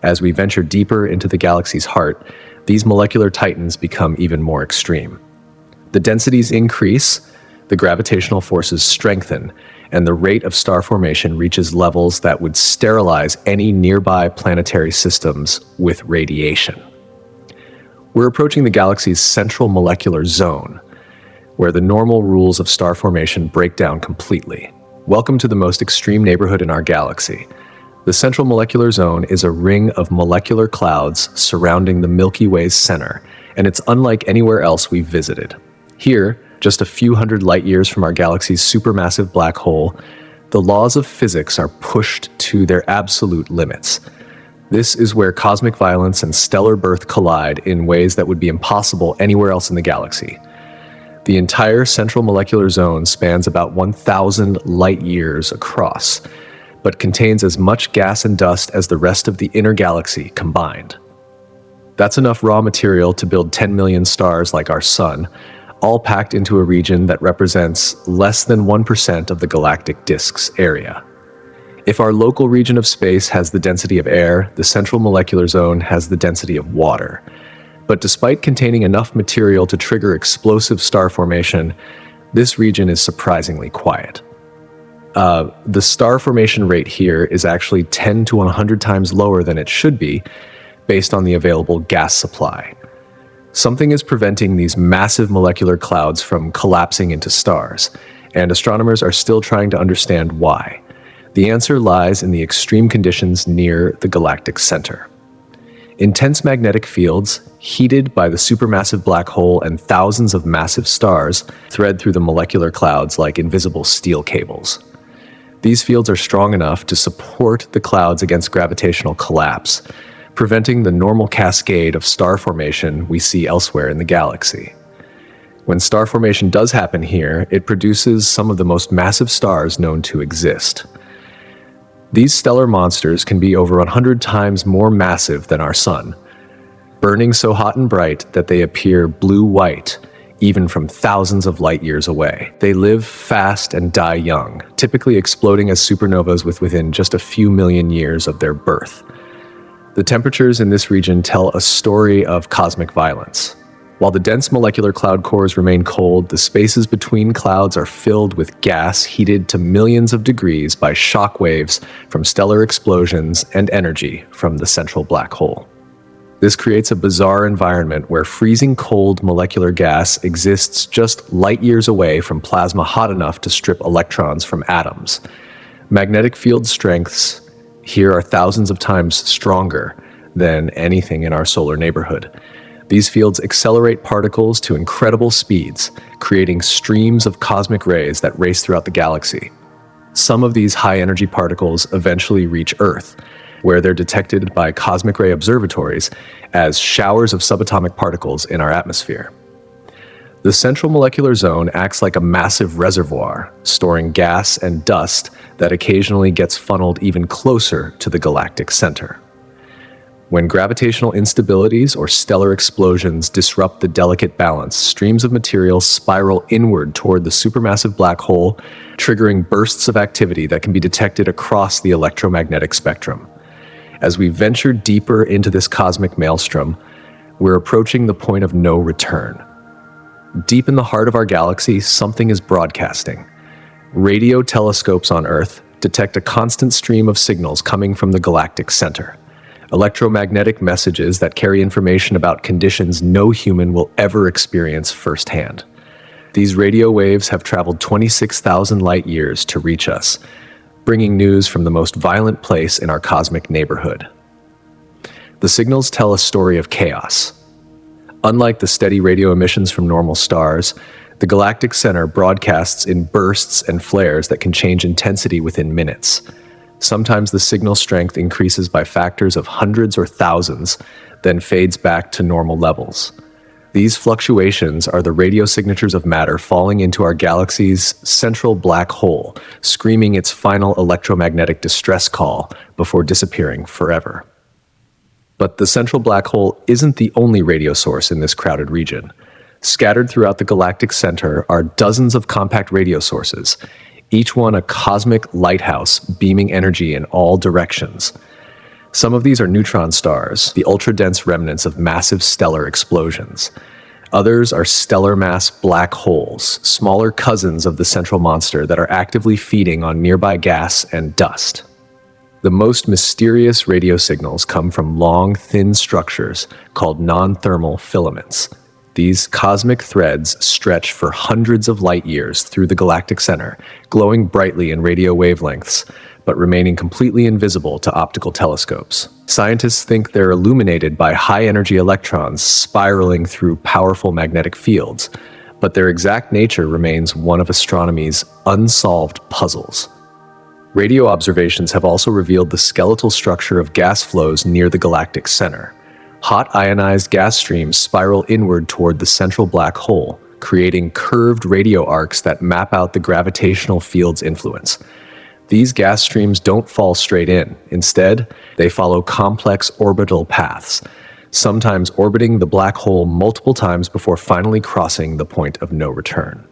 As we venture deeper into the galaxy's heart, these molecular titans become even more extreme. The densities increase, the gravitational forces strengthen, and the rate of star formation reaches levels that would sterilize any nearby planetary systems with radiation. We're approaching the galaxy's central molecular zone, where the normal rules of star formation break down completely. Welcome to the most extreme neighborhood in our galaxy. The central molecular zone is a ring of molecular clouds surrounding the Milky Way's center, and it's unlike anywhere else we've visited. Here, just a few hundred light years from our galaxy's supermassive black hole, the laws of physics are pushed to their absolute limits. This is where cosmic violence and stellar birth collide in ways that would be impossible anywhere else in the galaxy. The entire central molecular zone spans about 1,000 light years across, but contains as much gas and dust as the rest of the inner galaxy combined. That's enough raw material to build 10 million stars like our sun, all packed into a region that represents less than 1% of the galactic disk's area. If our local region of space has the density of air, the central molecular zone has the density of water. But despite containing enough material to trigger explosive star formation, this region is surprisingly quiet. The star formation rate here is actually 10 to 100 times lower than it should be, based on the available gas supply. Something is preventing these massive molecular clouds from collapsing into stars, and astronomers are still trying to understand why. The answer lies in the extreme conditions near the galactic center. Intense magnetic fields, heated by the supermassive black hole and thousands of massive stars, thread through the molecular clouds like invisible steel cables. These fields are strong enough to support the clouds against gravitational collapse, preventing the normal cascade of star formation we see elsewhere in the galaxy. When star formation does happen here, it produces some of the most massive stars known to exist. These stellar monsters can be over 100 times more massive than our sun, burning so hot and bright that they appear blue-white, even from thousands of light years away. They live fast and die young, typically exploding as supernovas within just a few million years of their birth. The temperatures in this region tell a story of cosmic violence. While the dense molecular cloud cores remain cold, the spaces between clouds are filled with gas heated to millions of degrees by shock waves from stellar explosions and energy from the central black hole. This creates a bizarre environment where freezing cold molecular gas exists just light years away from plasma hot enough to strip electrons from atoms. Magnetic field strengths here are thousands of times stronger than anything in our solar neighborhood. These fields accelerate particles to incredible speeds, creating streams of cosmic rays that race throughout the galaxy. Some of these high-energy particles eventually reach Earth, where they're detected by cosmic ray observatories as showers of subatomic particles in our atmosphere. The central molecular zone acts like a massive reservoir, storing gas and dust that occasionally gets funneled even closer to the galactic center. When gravitational instabilities or stellar explosions disrupt the delicate balance, streams of material spiral inward toward the supermassive black hole, triggering bursts of activity that can be detected across the electromagnetic spectrum. As we venture deeper into this cosmic maelstrom, we're approaching the point of no return. Deep in the heart of our galaxy, something is broadcasting. Radio telescopes on Earth detect a constant stream of signals coming from the galactic center. Electromagnetic messages that carry information about conditions no human will ever experience firsthand. These radio waves have traveled 26,000 light years to reach us, bringing news from the most violent place in our cosmic neighborhood. The signals tell a story of chaos. Unlike the steady radio emissions from normal stars, the galactic center broadcasts in bursts and flares that can change intensity within minutes. Sometimes the signal strength increases by factors of hundreds or thousands, then fades back to normal levels. These fluctuations are the radio signatures of matter falling into our galaxy's central black hole, screaming its final electromagnetic distress call before disappearing forever. But the central black hole isn't the only radio source in this crowded region. Scattered throughout the galactic center are dozens of compact radio sources, each one a cosmic lighthouse beaming energy in all directions. Some of these are neutron stars, the ultra-dense remnants of massive stellar explosions. Others are stellar mass black holes, smaller cousins of the central monster that are actively feeding on nearby gas and dust. The most mysterious radio signals come from long, thin structures called non-thermal filaments. These cosmic threads stretch for hundreds of light years through the galactic center, glowing brightly in radio wavelengths, but remaining completely invisible to optical telescopes. Scientists think they're illuminated by high-energy electrons spiraling through powerful magnetic fields, but their exact nature remains one of astronomy's unsolved puzzles. Radio observations have also revealed the skeletal structure of gas flows near the galactic center. Hot ionized gas streams spiral inward toward the central black hole, creating curved radio arcs that map out the gravitational field's influence. These gas streams don't fall straight in. Instead, they follow complex orbital paths, sometimes orbiting the black hole multiple times before finally crossing the point of no return.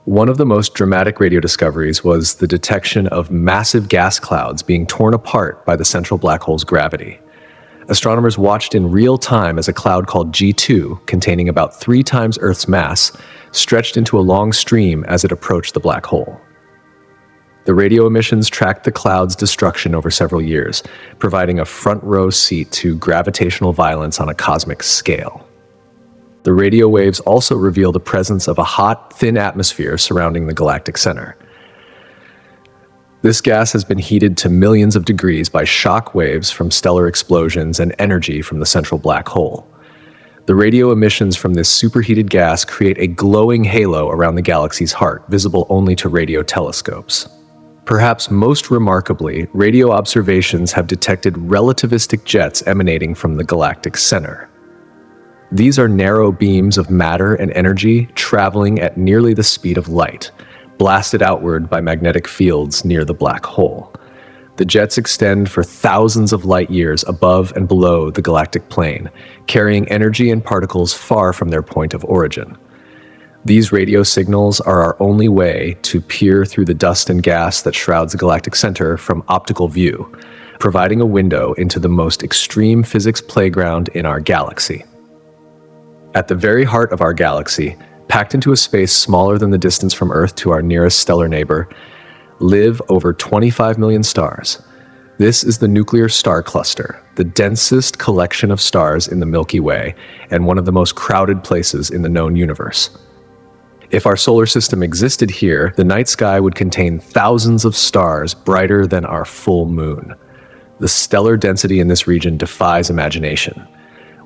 One of the most dramatic radio discoveries was the detection of massive gas clouds being torn apart by the central black hole's gravity. Astronomers watched in real time as a cloud called G2, containing about 3 times Earth's mass, stretched into a long stream as it approached the black hole. The radio emissions tracked the cloud's destruction over several years, providing a front-row seat to gravitational violence on a cosmic scale. The radio waves also reveal the presence of a hot, thin atmosphere surrounding the galactic center. This gas has been heated to millions of degrees by shock waves from stellar explosions and energy from the central black hole. The radio emissions from this superheated gas create a glowing halo around the galaxy's heart, visible only to radio telescopes. Perhaps most remarkably, radio observations have detected relativistic jets emanating from the galactic center. These are narrow beams of matter and energy traveling at nearly the speed of light, blasted outward by magnetic fields near the black hole. The jets extend for thousands of light years above and below the galactic plane, carrying energy and particles far from their point of origin. These radio signals are our only way to peer through the dust and gas that shrouds the galactic center from optical view, providing a window into the most extreme physics playground in our galaxy. At the very heart of our galaxy, packed into a space smaller than the distance from Earth to our nearest stellar neighbor, live over 25 million stars. This is the nuclear star cluster, the densest collection of stars in the Milky Way, and one of the most crowded places in the known universe. If our solar system existed here, the night sky would contain thousands of stars brighter than our full moon. The stellar density in this region defies imagination.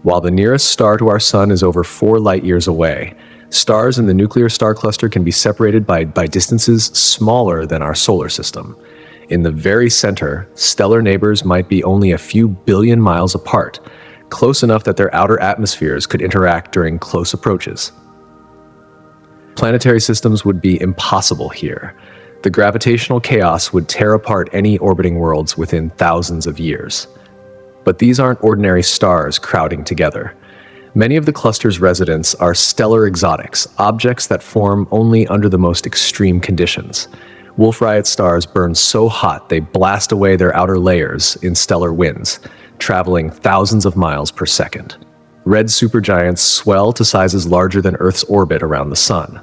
While the nearest star to our sun is over 4 light years away, stars in the nuclear star cluster can be separated by distances smaller than our solar system. In the very center, stellar neighbors might be only a few billion miles apart, close enough that their outer atmospheres could interact during close approaches. Planetary systems would be impossible here. The gravitational chaos would tear apart any orbiting worlds within thousands of years. But these aren't ordinary stars crowding together. Many of the cluster's residents are stellar exotics, objects that form only under the most extreme conditions. Wolf-Rayet stars burn so hot they blast away their outer layers in stellar winds, traveling thousands of miles per second. Red supergiants swell to sizes larger than Earth's orbit around the sun.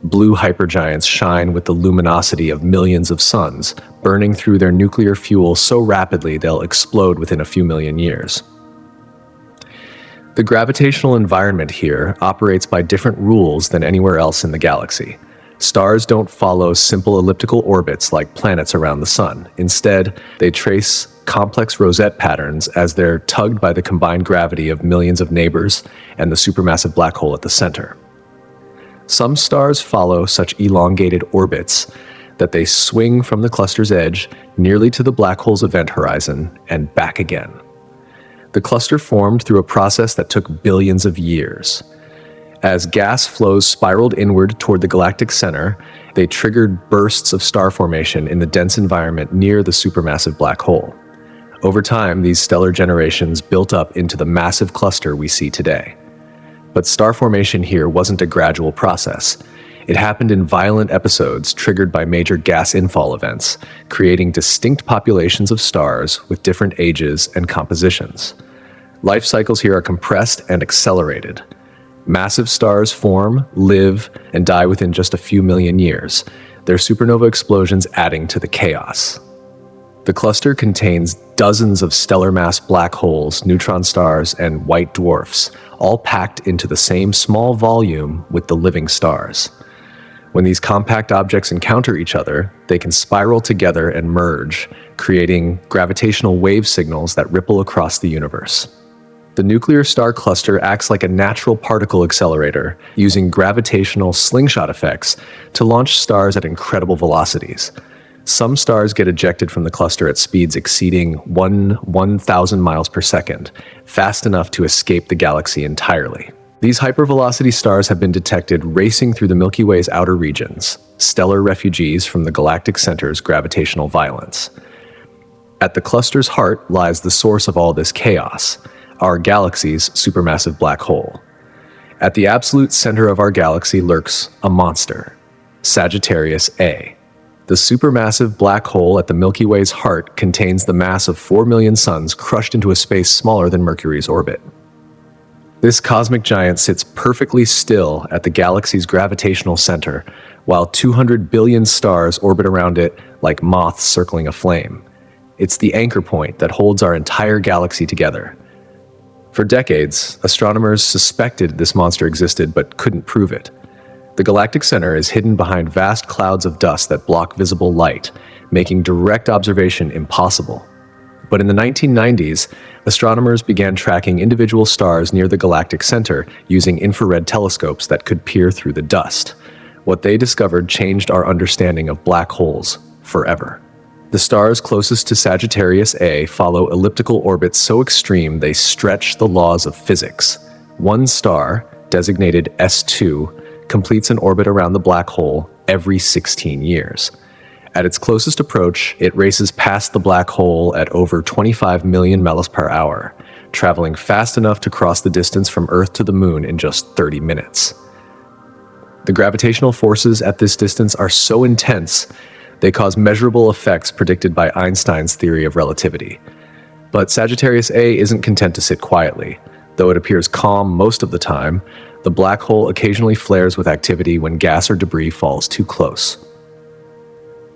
Blue hypergiants shine with the luminosity of millions of suns, burning through their nuclear fuel so rapidly they'll explode within a few million years. The gravitational environment here operates by different rules than anywhere else in the galaxy. Stars don't follow simple elliptical orbits like planets around the sun. Instead, they trace complex rosette patterns as they're tugged by the combined gravity of millions of neighbors and the supermassive black hole at the center. Some stars follow such elongated orbits that they swing from the cluster's edge nearly to the black hole's event horizon and back again. The cluster formed through a process that took billions of years. As gas flows spiraled inward toward the galactic center, they triggered bursts of star formation in the dense environment near the supermassive black hole. Over time, these stellar generations built up into the massive cluster we see today. But star formation here wasn't a gradual process. It happened in violent episodes triggered by major gas infall events, creating distinct populations of stars with different ages and compositions. Life cycles here are compressed and accelerated. Massive stars form, live, and die within just a few million years, their supernova explosions adding to the chaos. The cluster contains dozens of stellar mass black holes, neutron stars, and white dwarfs, all packed into the same small volume with the living stars. When these compact objects encounter each other, they can spiral together and merge, creating gravitational wave signals that ripple across the universe. The nuclear star cluster acts like a natural particle accelerator, using gravitational slingshot effects to launch stars at incredible velocities. Some stars get ejected from the cluster at speeds exceeding 1,000 miles per second, fast enough to escape the galaxy entirely. These hypervelocity stars have been detected racing through the Milky Way's outer regions, stellar refugees from the galactic center's gravitational violence. At the cluster's heart lies the source of all this chaos, our galaxy's supermassive black hole. At the absolute center of our galaxy lurks a monster, Sagittarius A. The supermassive black hole at the Milky Way's heart contains the mass of 4 million suns crushed into a space smaller than Mercury's orbit. This cosmic giant sits perfectly still at the galaxy's gravitational center, while 200 billion stars orbit around it like moths circling a flame. It's the anchor point that holds our entire galaxy together. For decades, astronomers suspected this monster existed but couldn't prove it. The galactic center is hidden behind vast clouds of dust that block visible light, making direct observation impossible. But in the 1990s, astronomers began tracking individual stars near the galactic center using infrared telescopes that could peer through the dust. What they discovered changed our understanding of black holes forever. The stars closest to Sagittarius A follow elliptical orbits so extreme they stretch the laws of physics. One star, designated S2, completes an orbit around the black hole every 16 years. At its closest approach, it races past the black hole at over 25 million miles per hour, traveling fast enough to cross the distance from Earth to the Moon in just 30 minutes. The gravitational forces at this distance are so intense, they cause measurable effects predicted by Einstein's theory of relativity. But Sagittarius A isn't content to sit quietly. Though it appears calm most of the time, the black hole occasionally flares with activity when gas or debris falls too close.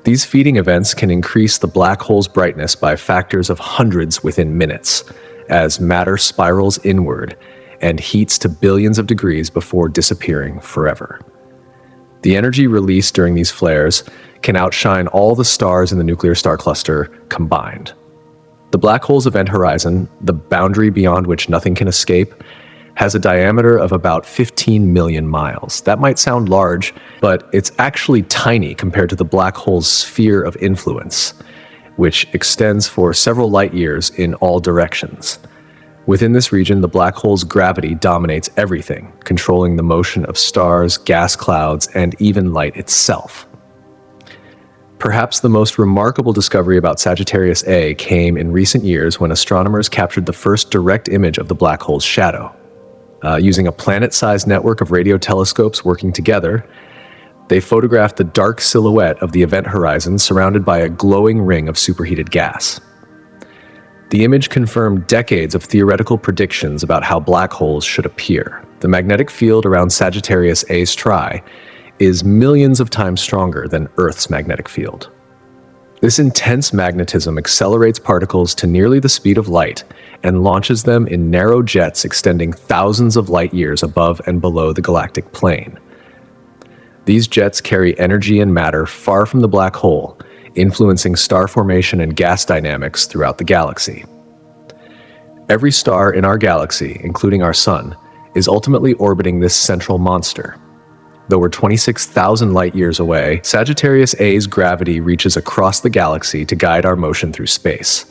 These feeding events can increase the black hole's brightness by factors of hundreds within minutes, as matter spirals inward and heats to billions of degrees before disappearing forever. The energy released during these flares can outshine all the stars in the nuclear star cluster combined. The black hole's event horizon, the boundary beyond which nothing can escape, has a diameter of about 15 million miles. That might sound large, but it's actually tiny compared to the black hole's sphere of influence, which extends for several light years in all directions. Within this region, the black hole's gravity dominates everything, controlling the motion of stars, gas clouds, and even light itself. Perhaps the most remarkable discovery about Sagittarius A came in recent years when astronomers captured the first direct image of the black hole's shadow. Using a planet-sized network of radio telescopes working together, they photographed the dark silhouette of the event horizon surrounded by a glowing ring of superheated gas. The image confirmed decades of theoretical predictions about how black holes should appear. The magnetic field around Sagittarius A's tri is millions of times stronger than Earth's magnetic field. This intense magnetism accelerates particles to nearly the speed of light and launches them in narrow jets extending thousands of light years above and below the galactic plane. These jets carry energy and matter far from the black hole, influencing star formation and gas dynamics throughout the galaxy. Every star in our galaxy, including our Sun, is ultimately orbiting this central monster. Though we're 26,000 light-years away, Sagittarius A's gravity reaches across the galaxy to guide our motion through space.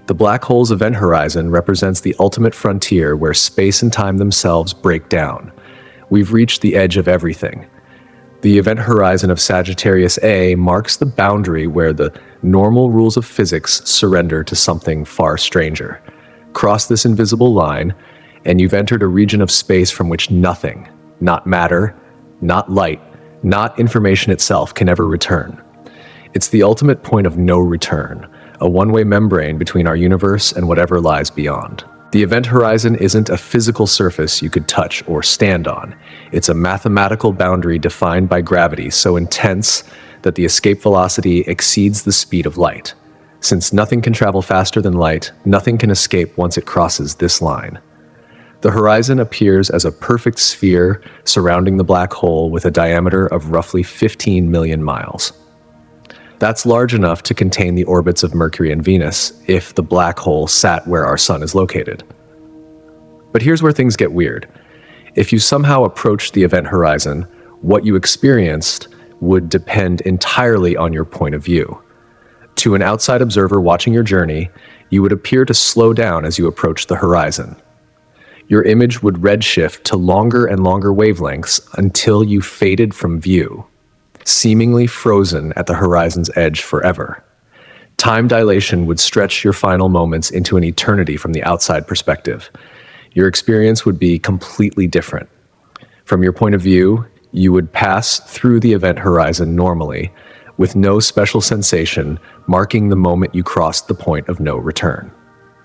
The black hole's event horizon represents the ultimate frontier where space and time themselves break down. We've reached the edge of everything. The event horizon of Sagittarius A marks the boundary where the normal rules of physics surrender to something far stranger. Cross this invisible line, and you've entered a region of space from which nothing, not matter, not light, not information itself, can ever return. It's the ultimate point of no return, a one-way membrane between our universe and whatever lies beyond. The event horizon isn't a physical surface you could touch or stand on. It's a mathematical boundary defined by gravity so intense that the escape velocity exceeds the speed of light. Since nothing can travel faster than light, nothing can escape once it crosses this line. The horizon appears as a perfect sphere surrounding the black hole with a diameter of roughly 15 million miles. That's large enough to contain the orbits of Mercury and Venus if the black hole sat where our sun is located. But here's where things get weird. If you somehow approached the event horizon, what you experienced would depend entirely on your point of view. To an outside observer watching your journey, you would appear to slow down as you approach the horizon. Your image would redshift to longer and longer wavelengths until you faded from view, seemingly frozen at the horizon's edge forever. Time dilation would stretch your final moments into an eternity from the outside perspective. Your experience would be completely different. From your point of view, you would pass through the event horizon normally, with no special sensation marking the moment you crossed the point of no return.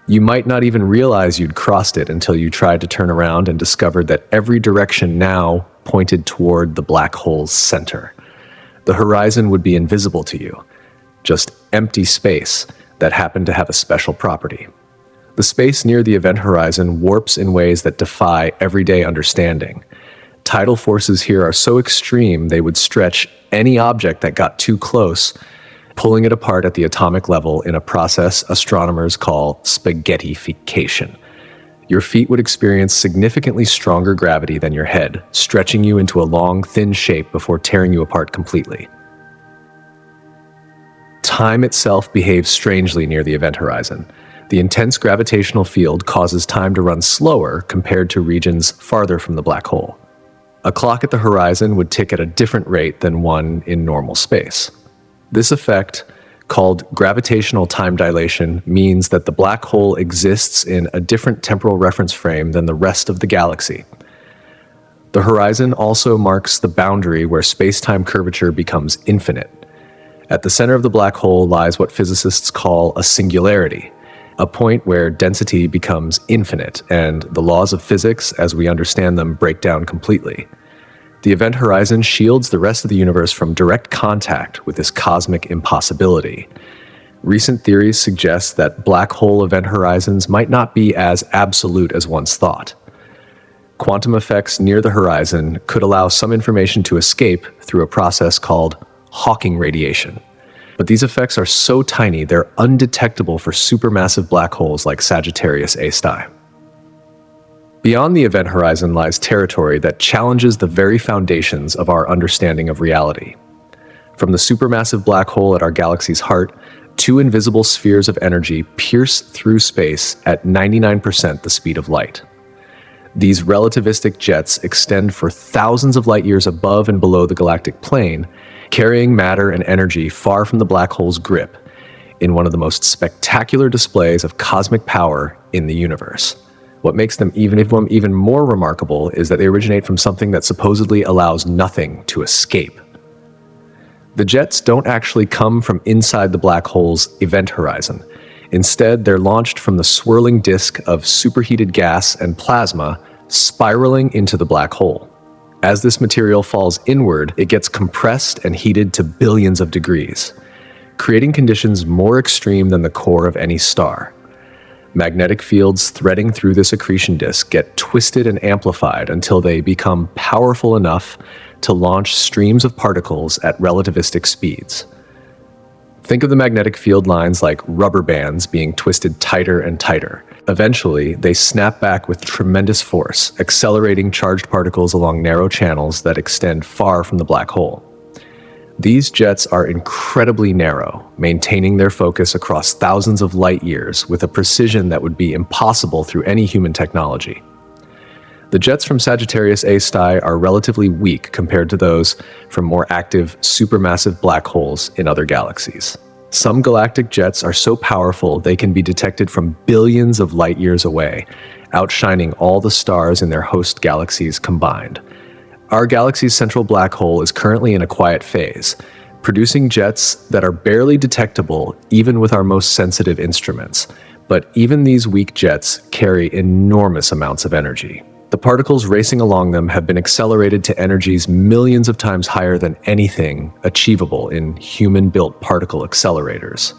You might not even realize you'd crossed it until you tried to turn around and discovered that every direction now pointed toward the black hole's center. The horizon would be invisible to you, just empty space that happened to have a special property. The space near the event horizon warps in ways that defy everyday understanding. Tidal forces here are so extreme they would stretch any object that got too close, pulling it apart at the atomic level in a process astronomers call spaghettification. Your feet would experience significantly stronger gravity than your head, stretching you into a long, thin shape before tearing you apart completely. Time itself behaves strangely near the event horizon. The intense gravitational field causes time to run slower compared to regions farther from the black hole. A clock at the horizon would tick at a different rate than one in normal space. This effect, called gravitational time dilation, means that the black hole exists in a different temporal reference frame than the rest of the galaxy. The horizon also marks the boundary where space-time curvature becomes infinite. At the center of the black hole lies what physicists call a singularity, a point where density becomes infinite and the laws of physics as we understand them break down completely. The event horizon shields the rest of the universe from direct contact with this cosmic impossibility. Recent theories suggest that black hole event horizons might not be as absolute as once thought. Quantum effects near the horizon could allow some information to escape through a process called Hawking radiation. But these effects are so tiny they're undetectable for supermassive black holes like Sagittarius A*. Beyond the event horizon lies territory that challenges the very foundations of our understanding of reality. From the supermassive black hole at our galaxy's heart, two invisible spheres of energy pierce through space at 99% the speed of light. These relativistic jets extend for thousands of light years above and below the galactic plane, carrying matter and energy far from the black hole's grip, in one of the most spectacular displays of cosmic power in the universe. What makes them even more remarkable is that they originate from something that supposedly allows nothing to escape. The jets don't actually come from inside the black hole's event horizon. Instead, they're launched from the swirling disk of superheated gas and plasma spiraling into the black hole. As this material falls inward, it gets compressed and heated to billions of degrees, creating conditions more extreme than the core of any star. Magnetic fields threading through this accretion disk get twisted and amplified until they become powerful enough to launch streams of particles at relativistic speeds. Think of the magnetic field lines like rubber bands being twisted tighter and tighter. Eventually, they snap back with tremendous force, accelerating charged particles along narrow channels that extend far from the black hole. These jets are incredibly narrow, maintaining their focus across thousands of light years with a precision that would be impossible through any human technology. The jets from Sagittarius A Sty are relatively weak compared to those from more active, supermassive black holes in other galaxies. Some galactic jets are so powerful they can be detected from billions of light years away, outshining all the stars in their host galaxies combined. Our galaxy's central black hole is currently in a quiet phase, producing jets that are barely detectable even with our most sensitive instruments. But even these weak jets carry enormous amounts of energy. The particles racing along them have been accelerated to energies millions of times higher than anything achievable in human-built particle accelerators.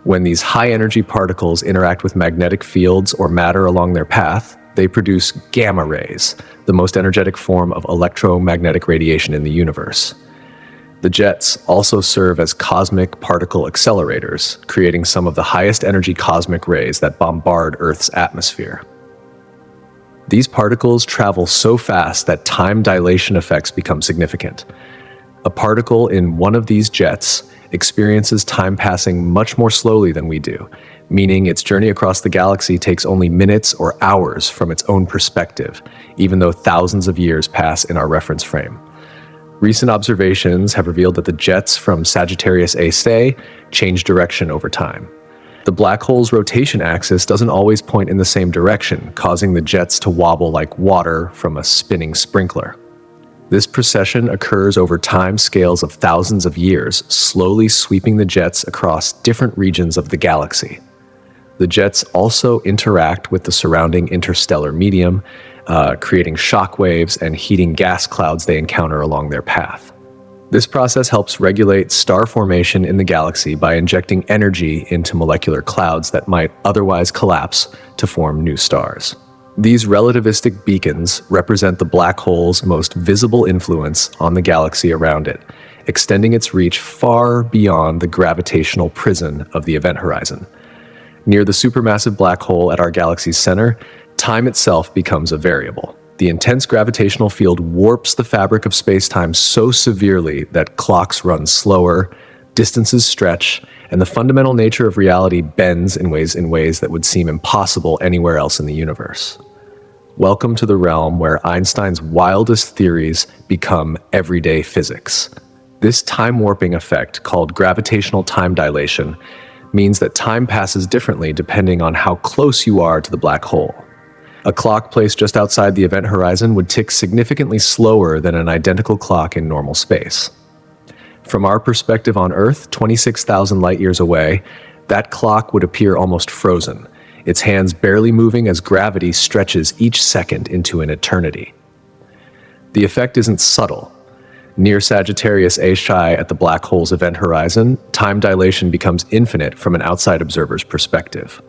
When these high-energy particles interact with magnetic fields or matter along their path, they produce gamma rays, the most energetic form of electromagnetic radiation in the universe. The jets also serve as cosmic particle accelerators, creating some of the highest energy cosmic rays that bombard Earth's atmosphere. These particles travel so fast that time dilation effects become significant. A particle in one of these jets experiences time passing much more slowly than we do, meaning its journey across the galaxy takes only minutes or hours from its own perspective, even though thousands of years pass in our reference frame. Recent observations have revealed that the jets from Sagittarius A Sty change direction over time. The black hole's rotation axis doesn't always point in the same direction, causing the jets to wobble like water from a spinning sprinkler. This precession occurs over time scales of thousands of years, slowly sweeping the jets across different regions of the galaxy. The jets also interact with the surrounding interstellar medium, creating shock waves and heating gas clouds they encounter along their path. This process helps regulate star formation in the galaxy by injecting energy into molecular clouds that might otherwise collapse to form new stars. These relativistic beacons represent the black hole's most visible influence on the galaxy around it, extending its reach far beyond the gravitational prison of the event horizon. Near the supermassive black hole at our galaxy's center, time itself becomes a variable. The intense gravitational field warps the fabric of space-time so severely that clocks run slower, distances stretch, and the fundamental nature of reality bends in ways that would seem impossible anywhere else in the universe. Welcome to the realm where Einstein's wildest theories become everyday physics. This time-warping effect, called gravitational time dilation, means that time passes differently depending on how close you are to the black hole. A clock placed just outside the event horizon would tick significantly slower than an identical clock in normal space. From our perspective on Earth, 26,000 light-years away, that clock would appear almost frozen, its hands barely moving as gravity stretches each second into an eternity. The effect isn't subtle. Near Sagittarius A Sty at the black hole's event horizon, time dilation becomes infinite from an outside observer's perspective.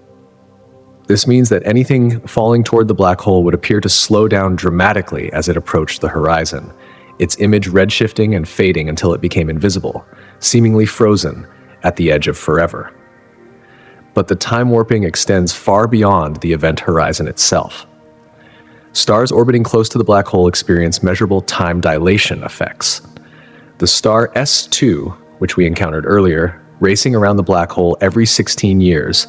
This means that anything falling toward the black hole would appear to slow down dramatically as it approached the horizon, its image redshifting and fading until it became invisible, seemingly frozen at the edge of forever. But the time warping extends far beyond the event horizon itself. Stars orbiting close to the black hole experience measurable time dilation effects. The star S2, which we encountered earlier, racing around the black hole every 16 years,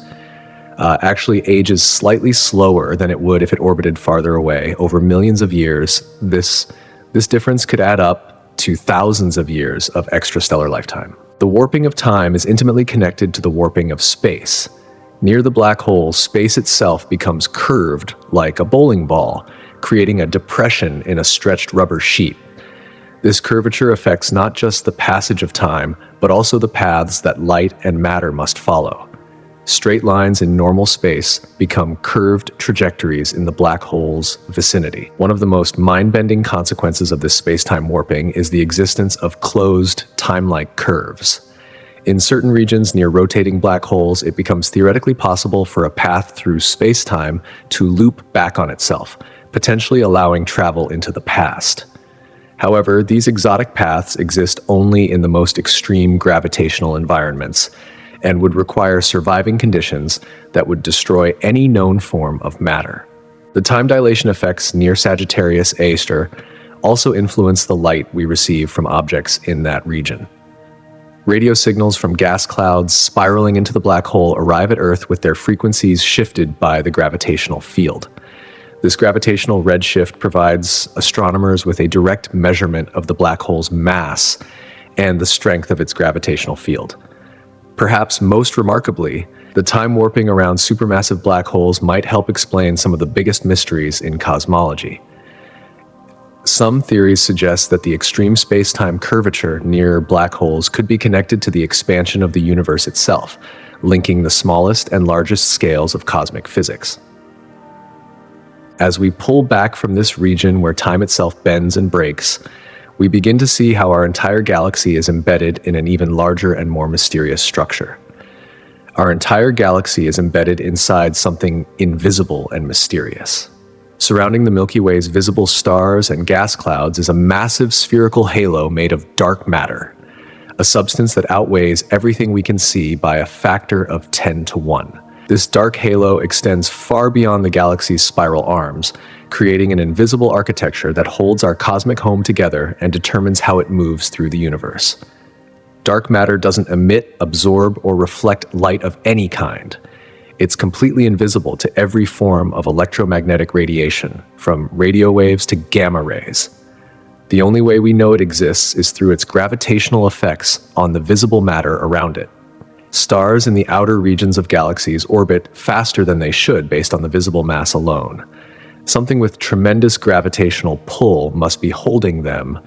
actually ages slightly slower than it would if it orbited farther away. Over millions of years, this difference could add up to thousands of years of extrastellar lifetime. The warping of time is intimately connected to the warping of space. Near the black hole, space itself becomes curved like a bowling ball, creating a depression in a stretched rubber sheet. This curvature affects not just the passage of time, but also the paths that light and matter must follow. Straight lines in normal space become curved trajectories in the black hole's vicinity. One of the most mind-bending consequences of this space-time warping is the existence of closed, time-like curves. In certain regions near rotating black holes, it becomes theoretically possible for a path through space-time to loop back on itself, potentially allowing travel into the past. However, these exotic paths exist only in the most extreme gravitational environments, and would require surviving conditions that would destroy any known form of matter. The time dilation effects near Sagittarius A Sty also influence the light we receive from objects in that region. Radio signals from gas clouds spiraling into the black hole arrive at Earth with their frequencies shifted by the gravitational field. This gravitational redshift provides astronomers with a direct measurement of the black hole's mass and the strength of its gravitational field. Perhaps most remarkably, the time warping around supermassive black holes might help explain some of the biggest mysteries in cosmology. Some theories suggest that the extreme space-time curvature near black holes could be connected to the expansion of the universe itself, linking the smallest and largest scales of cosmic physics. As we pull back from this region where time itself bends and breaks, we begin to see how our entire galaxy is embedded in an even larger and more mysterious structure. Our entire galaxy is embedded inside something invisible and mysterious. Surrounding the Milky Way's visible stars and gas clouds is a massive spherical halo made of dark matter, a substance that outweighs everything we can see by a factor of 10 to 1. This dark halo extends far beyond the galaxy's spiral arms, creating an invisible architecture that holds our cosmic home together and determines how it moves through the universe. Dark matter doesn't emit, absorb, or reflect light of any kind. It's completely invisible to every form of electromagnetic radiation, from radio waves to gamma rays. The only way we know it exists is through its gravitational effects on the visible matter around it. Stars in the outer regions of galaxies orbit faster than they should based on the visible mass alone. Something with tremendous gravitational pull must be holding them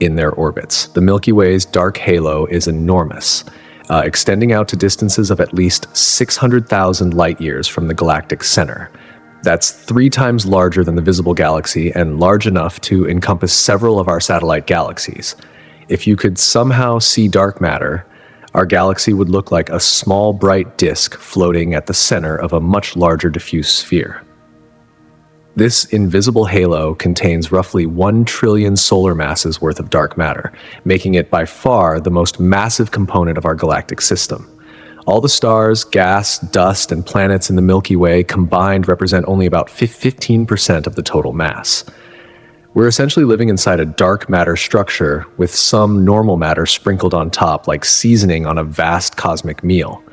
in their orbits. The Milky Way's dark halo is enormous, extending out to distances of at least 600,000 light-years from the galactic center. That's 3 times larger than the visible galaxy and large enough to encompass several of our satellite galaxies. If you could somehow see dark matter, our galaxy would look like a small bright disk floating at the center of a much larger diffuse sphere. This invisible halo contains roughly 1 trillion solar masses worth of dark matter, making it by far the most massive component of our galactic system. All the stars, gas, dust, and planets in the Milky Way combined represent only about 15% of the total mass. We're essentially living inside a dark matter structure with some normal matter sprinkled on top like seasoning on a vast cosmic meal.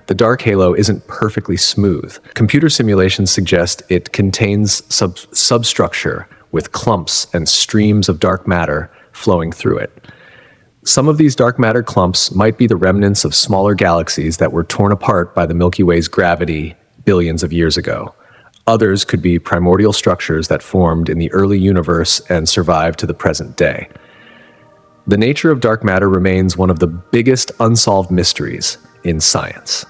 The dark halo isn't perfectly smooth. Computer simulations suggest it contains substructure with clumps and streams of dark matter flowing through it. Some of these dark matter clumps might be the remnants of smaller galaxies that were torn apart by the Milky Way's gravity billions of years ago. Others could be primordial structures that formed in the early universe and survived to the present day. The nature of dark matter remains one of the biggest unsolved mysteries in science.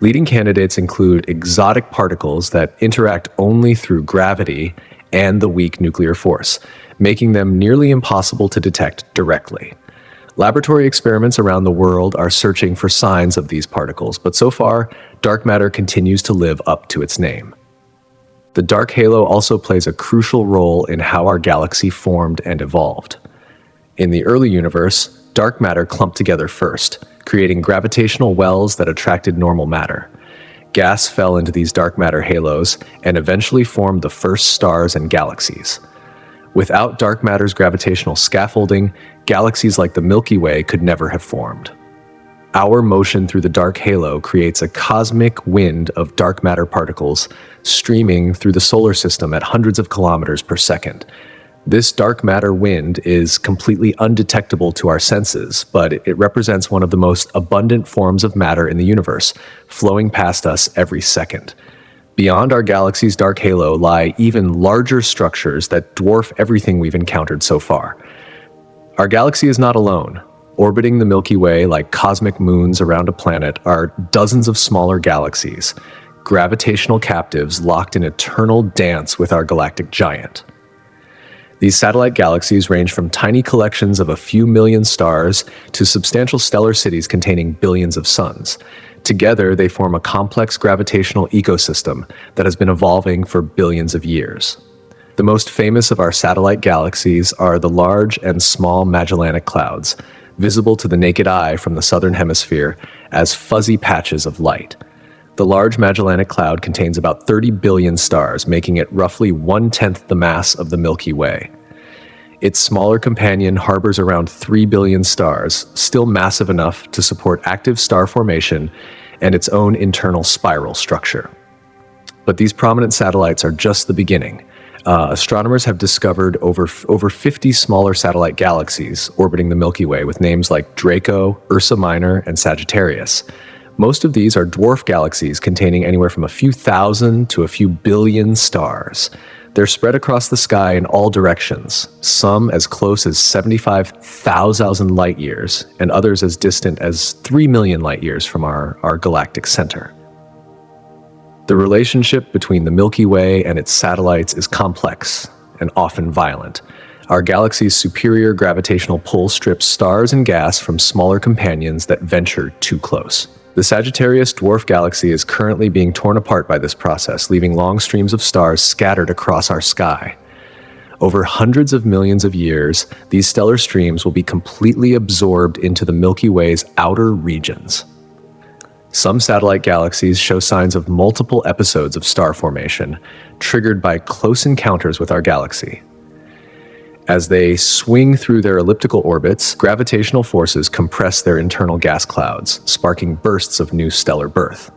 Leading candidates include exotic particles that interact only through gravity and the weak nuclear force, making them nearly impossible to detect directly. Laboratory experiments around the world are searching for signs of these particles, but so far, dark matter continues to live up to its name. The dark halo also plays a crucial role in how our galaxy formed and evolved. In the early universe, dark matter clumped together first, creating gravitational wells that attracted normal matter. Gas fell into these dark matter halos and eventually formed the first stars and galaxies. Without dark matter's gravitational scaffolding, galaxies like the Milky Way could never have formed. Our motion through the dark halo creates a cosmic wind of dark matter particles streaming through the solar system at hundreds of kilometers per second. This dark matter wind is completely undetectable to our senses, but it represents one of the most abundant forms of matter in the universe, flowing past us every second. Beyond our galaxy's dark halo lie even larger structures that dwarf everything we've encountered so far. Our galaxy is not alone. Orbiting the Milky Way like cosmic moons around a planet are dozens of smaller galaxies, gravitational captives locked in eternal dance with our galactic giant. These satellite galaxies range from tiny collections of a few million stars to substantial stellar cities containing billions of suns. Together, they form a complex gravitational ecosystem that has been evolving for billions of years. The most famous of our satellite galaxies are the Large and Small Magellanic Clouds, visible to the naked eye from the southern hemisphere as fuzzy patches of light. The Large Magellanic Cloud contains about 30 billion stars, making it roughly 1/10 the mass of the Milky Way. Its smaller companion harbors around 3 billion stars, still massive enough to support active star formation and its own internal spiral structure. But these prominent satellites are just the beginning. Astronomers have discovered over 50 smaller satellite galaxies orbiting the Milky Way with names like Draco, Ursa Minor, and Sagittarius. Most of these are dwarf galaxies containing anywhere from a few thousand to a few billion stars. They're spread across the sky in all directions, some as close as 75,000 light years, and others as distant as 3 million light years from our galactic center. The relationship between the Milky Way and its satellites is complex and often violent. Our galaxy's superior gravitational pull strips stars and gas from smaller companions that venture too close. The Sagittarius dwarf galaxy is currently being torn apart by this process, leaving long streams of stars scattered across our sky. Over hundreds of millions of years, these stellar streams will be completely absorbed into the Milky Way's outer regions. Some satellite galaxies show signs of multiple episodes of star formation, triggered by close encounters with our galaxy. As they swing through their elliptical orbits, gravitational forces compress their internal gas clouds, sparking bursts of new stellar birth.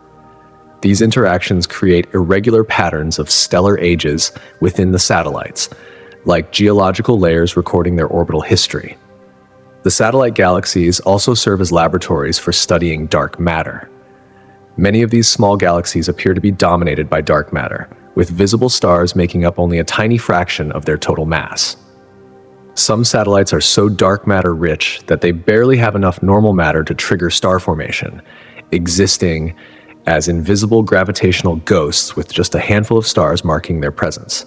These interactions create irregular patterns of stellar ages within the satellites, like geological layers recording their orbital history. The satellite galaxies also serve as laboratories for studying dark matter. Many of these small galaxies appear to be dominated by dark matter, with visible stars making up only a tiny fraction of their total mass. Some satellites are so dark matter rich that they barely have enough normal matter to trigger star formation, existing as invisible gravitational ghosts with just a handful of stars marking their presence.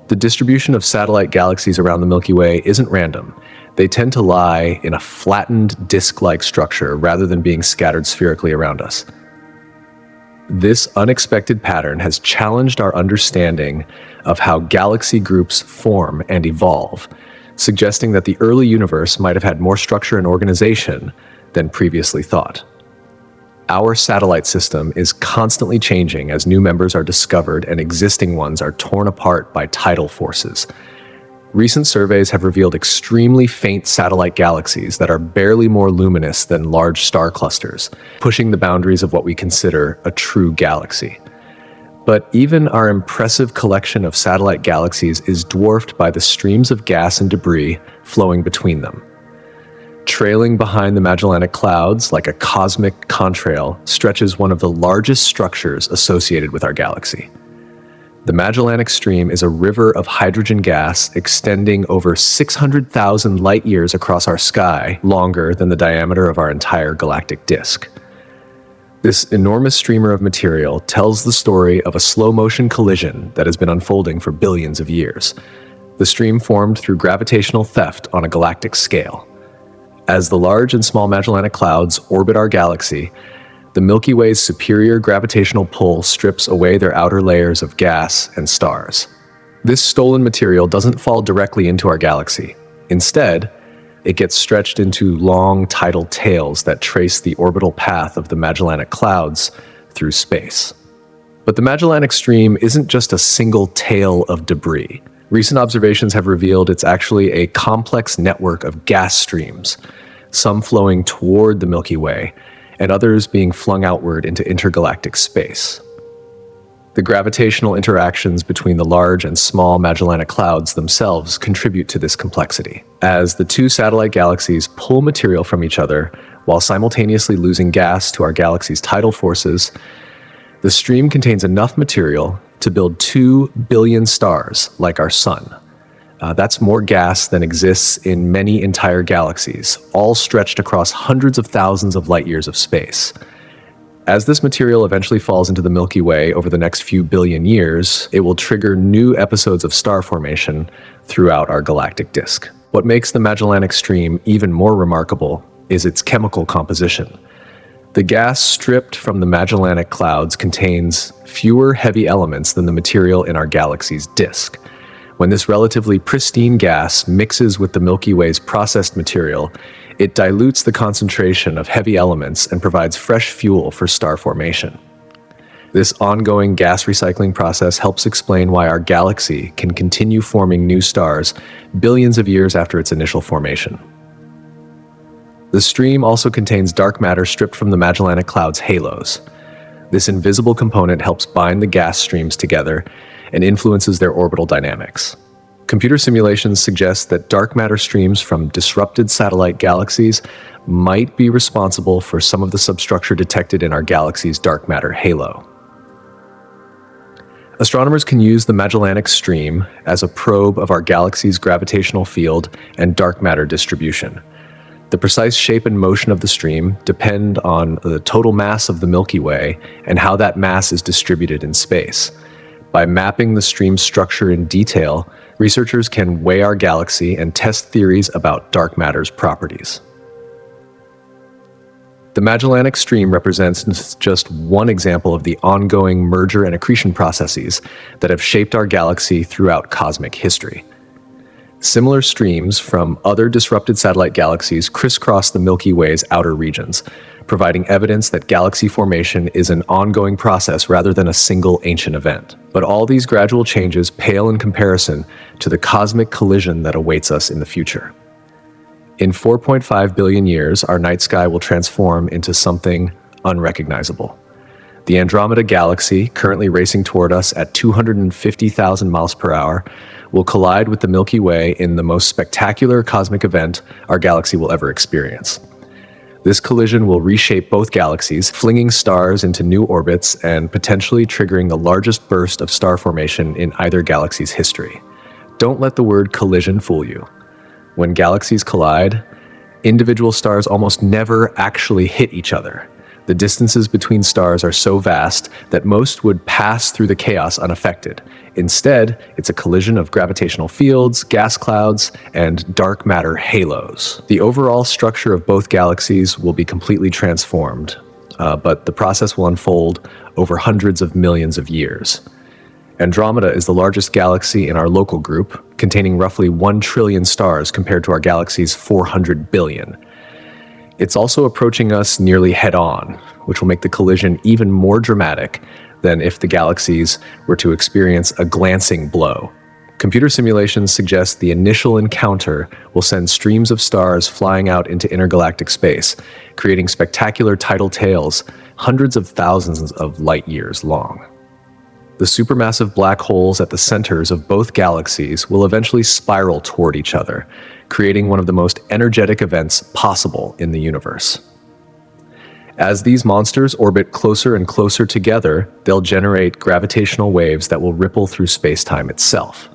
The distribution of satellite galaxies around the Milky Way isn't random. They tend to lie in a flattened disk-like structure rather than being scattered spherically around us. This unexpected pattern has challenged our understanding of how galaxy groups form and evolve, suggesting that the early universe might have had more structure and organization than previously thought. Our satellite system is constantly changing as new members are discovered and existing ones are torn apart by tidal forces. Recent surveys have revealed extremely faint satellite galaxies that are barely more luminous than large star clusters, pushing the boundaries of what we consider a true galaxy. But even our impressive collection of satellite galaxies is dwarfed by the streams of gas and debris flowing between them. Trailing behind the Magellanic Clouds like a cosmic contrail stretches one of the largest structures associated with our galaxy. The Magellanic Stream is a river of hydrogen gas extending over 600,000 light years across our sky, longer than the diameter of our entire galactic disk. This enormous streamer of material tells the story of a slow-motion collision that has been unfolding for billions of years. The stream formed through gravitational theft on a galactic scale. As the large and small Magellanic Clouds orbit our galaxy, the Milky Way's superior gravitational pull strips away their outer layers of gas and stars. This stolen material doesn't fall directly into our galaxy. Instead, it gets stretched into long tidal tails that trace the orbital path of the Magellanic Clouds through space. But the Magellanic Stream isn't just a single tail of debris. Recent observations have revealed it's actually a complex network of gas streams, some flowing toward the Milky Way, and others being flung outward into intergalactic space. The gravitational interactions between the large and small Magellanic Clouds themselves contribute to this complexity. As the two satellite galaxies pull material from each other while simultaneously losing gas to our galaxy's tidal forces, the stream contains enough material to build 2 billion stars like our Sun. That's more gas than exists in many entire galaxies, all stretched across hundreds of thousands of light years of space. As this material eventually falls into the Milky Way over the next few billion years, it will trigger new episodes of star formation throughout our galactic disk. What makes the Magellanic Stream even more remarkable is its chemical composition. The gas stripped from the Magellanic Clouds contains fewer heavy elements than the material in our galaxy's disk. When this relatively pristine gas mixes with the Milky Way's processed material, it dilutes the concentration of heavy elements and provides fresh fuel for star formation. This ongoing gas recycling process helps explain why our galaxy can continue forming new stars billions of years after its initial formation. The stream also contains dark matter stripped from the Magellanic Cloud's halos. This invisible component helps bind the gas streams together and influences their orbital dynamics. Computer simulations suggest that dark matter streams from disrupted satellite galaxies might be responsible for some of the substructure detected in our galaxy's dark matter halo. Astronomers can use the Magellanic Stream as a probe of our galaxy's gravitational field and dark matter distribution. The precise shape and motion of the stream depend on the total mass of the Milky Way and how that mass is distributed in space. By mapping the stream's structure in detail, researchers can weigh our galaxy and test theories about dark matter's properties. The Magellanic Stream represents just one example of the ongoing merger and accretion processes that have shaped our galaxy throughout cosmic history. Similar streams from other disrupted satellite galaxies crisscross the Milky Way's outer regions, providing evidence that galaxy formation is an ongoing process rather than a single ancient event. But all these gradual changes pale in comparison to the cosmic collision that awaits us in the future. In 4.5 billion years, our night sky will transform into something unrecognizable. The Andromeda Galaxy, currently racing toward us at 250,000 miles per hour, will collide with the Milky Way in the most spectacular cosmic event our galaxy will ever experience. This collision will reshape both galaxies, flinging stars into new orbits and potentially triggering the largest burst of star formation in either galaxy's history. Don't let the word collision fool you. When galaxies collide, individual stars almost never actually hit each other. The distances between stars are so vast that most would pass through the chaos unaffected. Instead, it's a collision of gravitational fields, gas clouds, and dark matter halos. The overall structure of both galaxies will be completely transformed, but the process will unfold over hundreds of millions of years. Andromeda is the largest galaxy in our local group, containing roughly 1 trillion stars compared to our galaxy's 400 billion. It's also approaching us nearly head-on, which will make the collision even more dramatic than if the galaxies were to experience a glancing blow. Computer simulations suggest the initial encounter will send streams of stars flying out into intergalactic space, creating spectacular tidal tails hundreds of thousands of light years long. The supermassive black holes at the centers of both galaxies will eventually spiral toward each other, creating one of the most energetic events possible in the universe. As these monsters orbit closer and closer together, they'll generate gravitational waves that will ripple through space-time itself.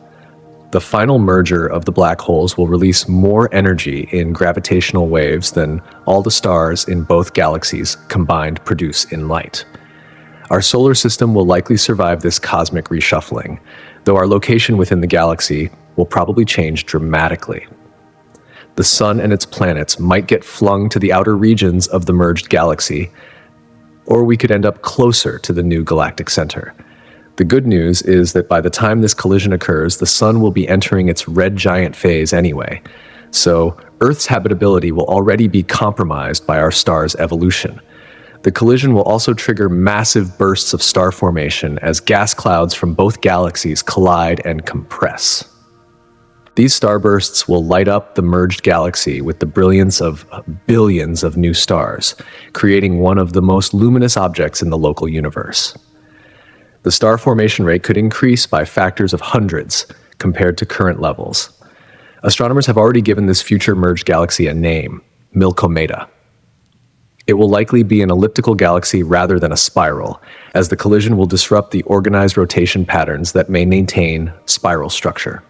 The final merger of the black holes will release more energy in gravitational waves than all the stars in both galaxies combined produce in light. Our solar system will likely survive this cosmic reshuffling, though our location within the galaxy will probably change dramatically. The sun and its planets might get flung to the outer regions of the merged galaxy, or we could end up closer to the new galactic center. The good news is that by the time this collision occurs, the sun will be entering its red giant phase anyway, so Earth's habitability will already be compromised by our star's evolution. The collision will also trigger massive bursts of star formation as gas clouds from both galaxies collide and compress. These starbursts will light up the merged galaxy with the brilliance of billions of new stars, creating one of the most luminous objects in the local universe. The star formation rate could increase by factors of hundreds compared to current levels. Astronomers have already given this future merged galaxy a name, Milky Way. It will likely be an elliptical galaxy rather than a spiral, as the collision will disrupt the organized rotation patterns that may maintain spiral structure.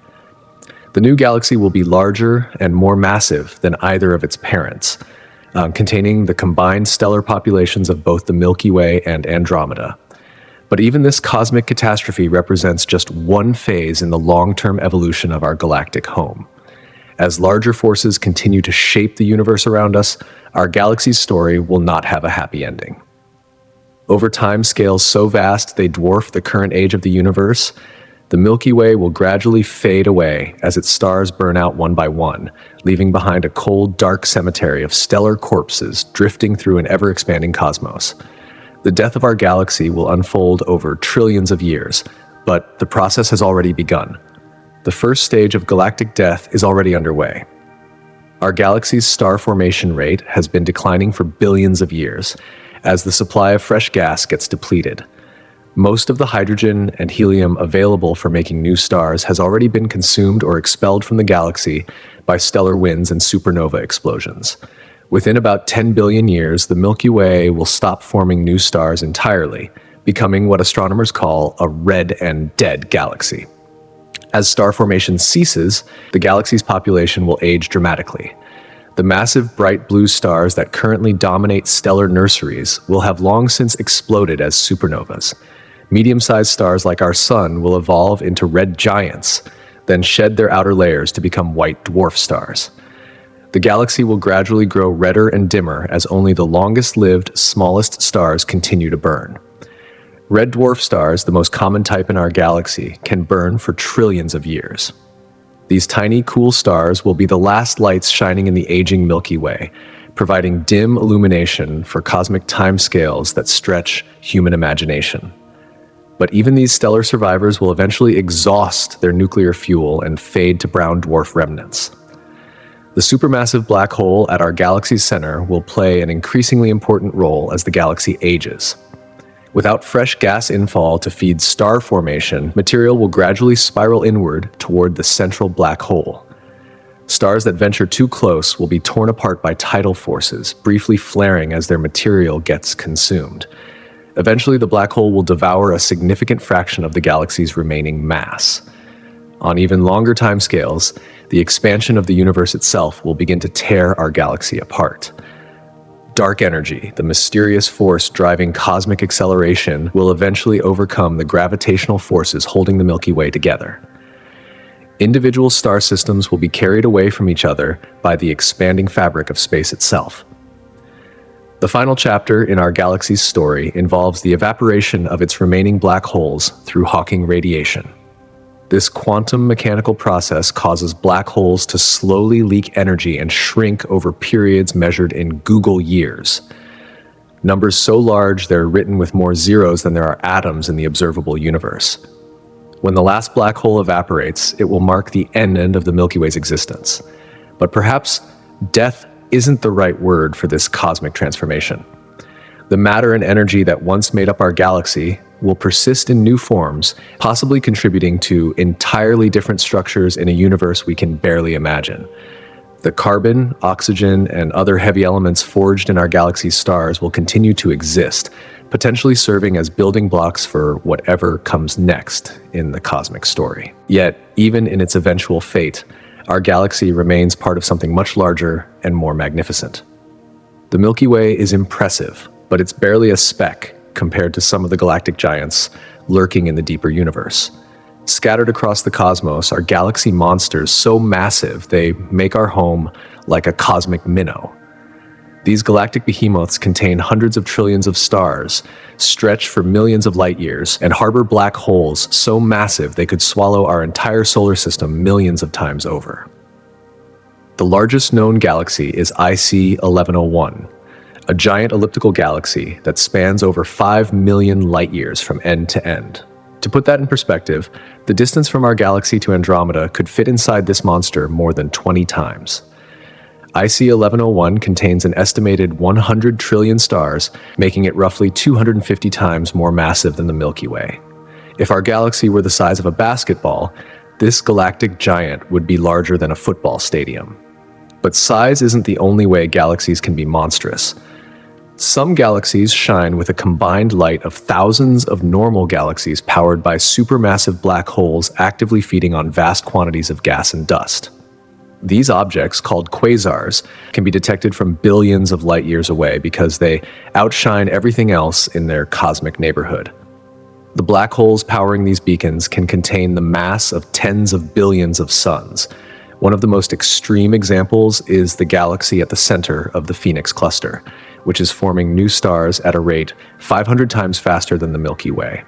The new galaxy will be larger and more massive than either of its parents, containing the combined stellar populations of both the Milky Way and Andromeda. But even this cosmic catastrophe represents just one phase in the long-term evolution of our galactic home. As larger forces continue to shape the universe around us, our galaxy's story will not have a happy ending. Over time scales so vast they dwarf the current age of the universe, the Milky Way will gradually fade away as its stars burn out one by one, leaving behind a cold, dark cemetery of stellar corpses drifting through an ever-expanding cosmos. The death of our galaxy will unfold over trillions of years, but the process has already begun. The first stage of galactic death is already underway. Our galaxy's star formation rate has been declining for billions of years as the supply of fresh gas gets depleted. Most of the hydrogen and helium available for making new stars has already been consumed or expelled from the galaxy by stellar winds and supernova explosions. Within about 10 billion years, the Milky Way will stop forming new stars entirely, becoming what astronomers call a red and dead galaxy. As star formation ceases, the galaxy's population will age dramatically. The massive bright blue stars that currently dominate stellar nurseries will have long since exploded as supernovas. Medium-sized stars like our Sun will evolve into red giants, then shed their outer layers to become white dwarf stars. The galaxy will gradually grow redder and dimmer as only the longest-lived, smallest stars continue to burn. Red dwarf stars, the most common type in our galaxy, can burn for trillions of years. These tiny, cool stars will be the last lights shining in the aging Milky Way, providing dim illumination for cosmic timescales that stretch human imagination. But even these stellar survivors will eventually exhaust their nuclear fuel and fade to brown dwarf remnants. The supermassive black hole at our galaxy's center will play an increasingly important role as the galaxy ages. Without fresh gas infall to feed star formation, material will gradually spiral inward toward the central black hole. Stars that venture too close will be torn apart by tidal forces, briefly flaring as their material gets consumed. Eventually, the black hole will devour a significant fraction of the galaxy's remaining mass. On even longer timescales, the expansion of the universe itself will begin to tear our galaxy apart. Dark energy, the mysterious force driving cosmic acceleration, will eventually overcome the gravitational forces holding the Milky Way together. Individual star systems will be carried away from each other by the expanding fabric of space itself. The final chapter in our galaxy's story involves the evaporation of its remaining black holes through Hawking radiation. This quantum mechanical process causes black holes to slowly leak energy and shrink over periods measured in Google years. Numbers so large they're written with more zeros than there are atoms in the observable universe. When the last black hole evaporates, it will mark the end of the Milky Way's existence. But perhaps death isn't the right word for this cosmic transformation. The matter and energy that once made up our galaxy will persist in new forms, possibly contributing to entirely different structures in a universe we can barely imagine. The carbon, oxygen, and other heavy elements forged in our galaxy's stars will continue to exist, potentially serving as building blocks for whatever comes next in the cosmic story. Yet, even in its eventual fate, our galaxy remains part of something much larger and more magnificent. The Milky Way is impressive, but it's barely a speck compared to some of the galactic giants lurking in the deeper universe. Scattered across the cosmos are galaxy monsters so massive they make our home like a cosmic minnow. These galactic behemoths contain hundreds of trillions of stars, stretch for millions of light years, and harbor black holes so massive they could swallow our entire solar system millions of times over. The largest known galaxy is IC 1101, a giant elliptical galaxy that spans over 5 million light-years from end to end. To put that in perspective, the distance from our galaxy to Andromeda could fit inside this monster more than 20 times. IC 1101 contains an estimated 100 trillion stars, making it roughly 250 times more massive than the Milky Way. If our galaxy were the size of a basketball, this galactic giant would be larger than a football stadium. But size isn't the only way galaxies can be monstrous. Some galaxies shine with a combined light of thousands of normal galaxies powered by supermassive black holes actively feeding on vast quantities of gas and dust. These objects, called quasars, can be detected from billions of light years away because they outshine everything else in their cosmic neighborhood. The black holes powering these beacons can contain the mass of tens of billions of suns. One of the most extreme examples is the galaxy at the center of the Phoenix cluster, which is forming new stars at a rate 500 times faster than the Milky Way.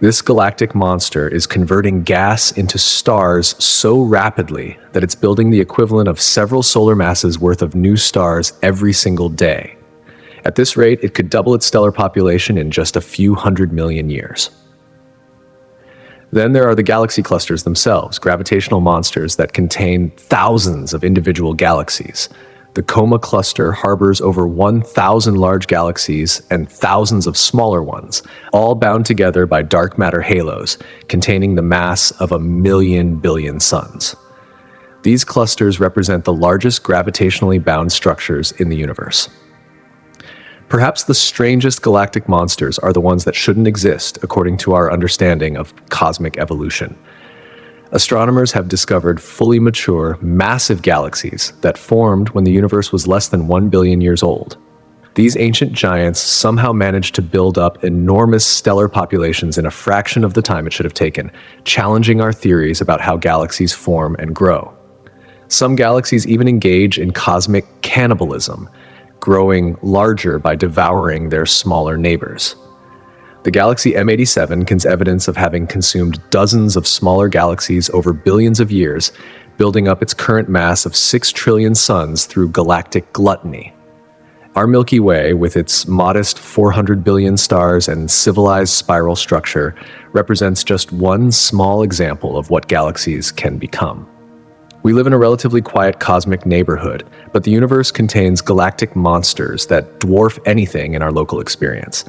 This galactic monster is converting gas into stars so rapidly that it's building the equivalent of several solar masses worth of new stars every single day. At this rate, it could double its stellar population in just a few 100 million years. Then there are the galaxy clusters themselves, gravitational monsters that contain thousands of individual galaxies. The Coma cluster harbors over 1,000 large galaxies and thousands of smaller ones, all bound together by dark matter halos, containing the mass of 1 billion suns. These clusters represent the largest gravitationally bound structures in the universe. Perhaps the strangest galactic monsters are the ones that shouldn't exist, according to our understanding of cosmic evolution. Astronomers have discovered fully mature, massive galaxies that formed when the universe was less than 1 billion years old. These ancient giants somehow managed to build up enormous stellar populations in a fraction of the time it should have taken, challenging our theories about how galaxies form and grow. Some galaxies even engage in cosmic cannibalism, growing larger by devouring their smaller neighbors. The galaxy M87 contains evidence of having consumed dozens of smaller galaxies over billions of years, building up its current mass of 6 trillion suns through galactic gluttony. Our Milky Way, with its modest 400 billion stars and civilized spiral structure, represents just one small example of what galaxies can become. We live in a relatively quiet cosmic neighborhood, but the universe contains galactic monsters that dwarf anything in our local experience.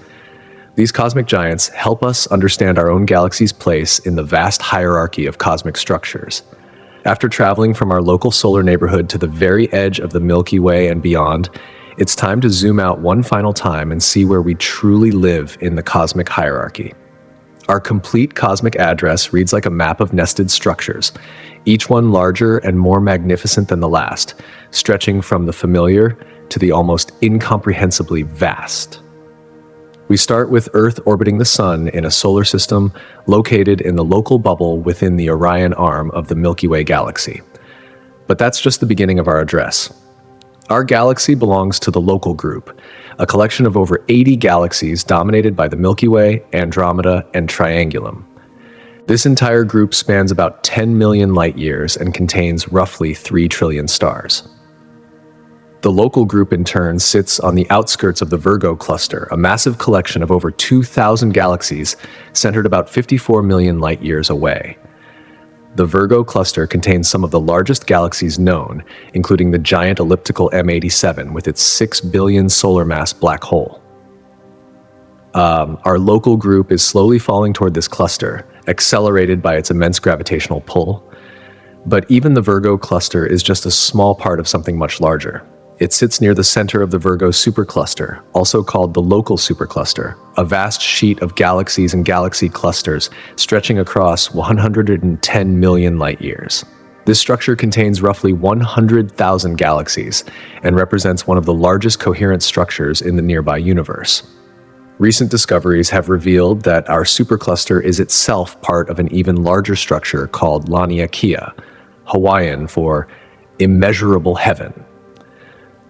These cosmic giants help us understand our own galaxy's place in the vast hierarchy of cosmic structures. After traveling from our local solar neighborhood to the very edge of the Milky Way and beyond, it's time to zoom out one final time and see where we truly live in the cosmic hierarchy. Our complete cosmic address reads like a map of nested structures, each one larger and more magnificent than the last, stretching from the familiar to the almost incomprehensibly vast. We start with Earth orbiting the Sun in a solar system located in the local bubble within the Orion arm of the Milky Way galaxy. But that's just the beginning of our address. Our galaxy belongs to the local group, a collection of over 80 galaxies dominated by the Milky Way, Andromeda, and Triangulum. This entire group spans about 10 million light years and contains roughly 3 trillion stars. The local group in turn sits on the outskirts of the Virgo cluster, a massive collection of over 2,000 galaxies centered about 54 million light years away. The Virgo cluster contains some of the largest galaxies known, including the giant elliptical M87 with its 6 billion solar mass black hole. Our local group is slowly falling toward this cluster, accelerated by its immense gravitational pull. But even the Virgo cluster is just a small part of something much larger. It sits near the center of the Virgo supercluster, also called the local supercluster, a vast sheet of galaxies and galaxy clusters stretching across 110 million light years. This structure contains roughly 100,000 galaxies and represents one of the largest coherent structures in the nearby universe. Recent discoveries have revealed that our supercluster is itself part of an even larger structure called Laniakea, Hawaiian for immeasurable heaven.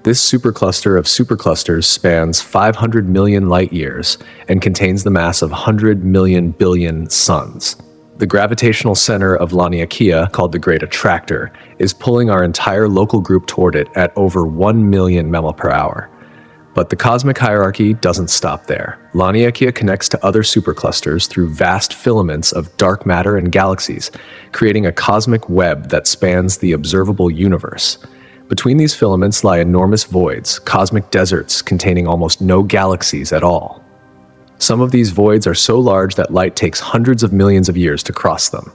This supercluster of superclusters spans 500 million light years and contains the mass of 100 million billion suns. The gravitational center of Laniakea, called the Great Attractor, is pulling our entire local group toward it at over 1 million mmol per hour. But the cosmic hierarchy doesn't stop there. Laniakea connects to other superclusters through vast filaments of dark matter and galaxies, creating a cosmic web that spans the observable universe. Between these filaments lie enormous voids, cosmic deserts containing almost no galaxies at all. Some of these voids are so large that light takes hundreds of millions of years to cross them.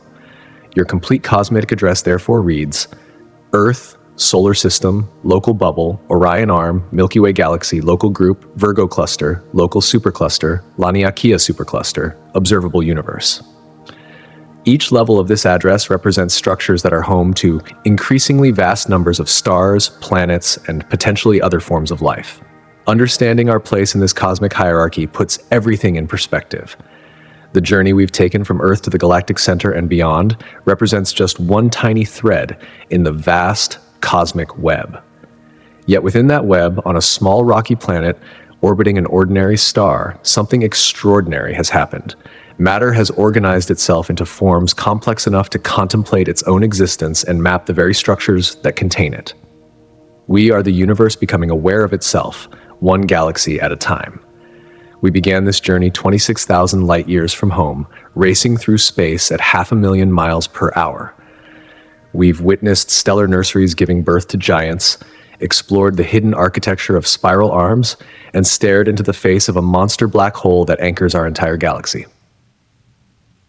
Your complete cosmic address therefore reads: Earth, Solar System, Local Bubble, Orion Arm, Milky Way Galaxy, Local Group, Virgo Cluster, Local Supercluster, Laniakea Supercluster, Observable Universe. Each level of this address represents structures that are home to increasingly vast numbers of stars, planets, and potentially other forms of life. Understanding our place in this cosmic hierarchy puts everything in perspective. The journey we've taken from Earth to the galactic center and beyond represents just one tiny thread in the vast cosmic web. Yet within that web, on a small rocky planet orbiting an ordinary star, something extraordinary has happened. Matter has organized itself into forms complex enough to contemplate its own existence and map the very structures that contain it. We are the universe becoming aware of itself, one galaxy at a time. We began this journey 26,000 light years from home, racing through space at 500,000 miles per hour. We've witnessed stellar nurseries giving birth to giants, explored the hidden architecture of spiral arms, and stared into the face of a monster black hole that anchors our entire galaxy.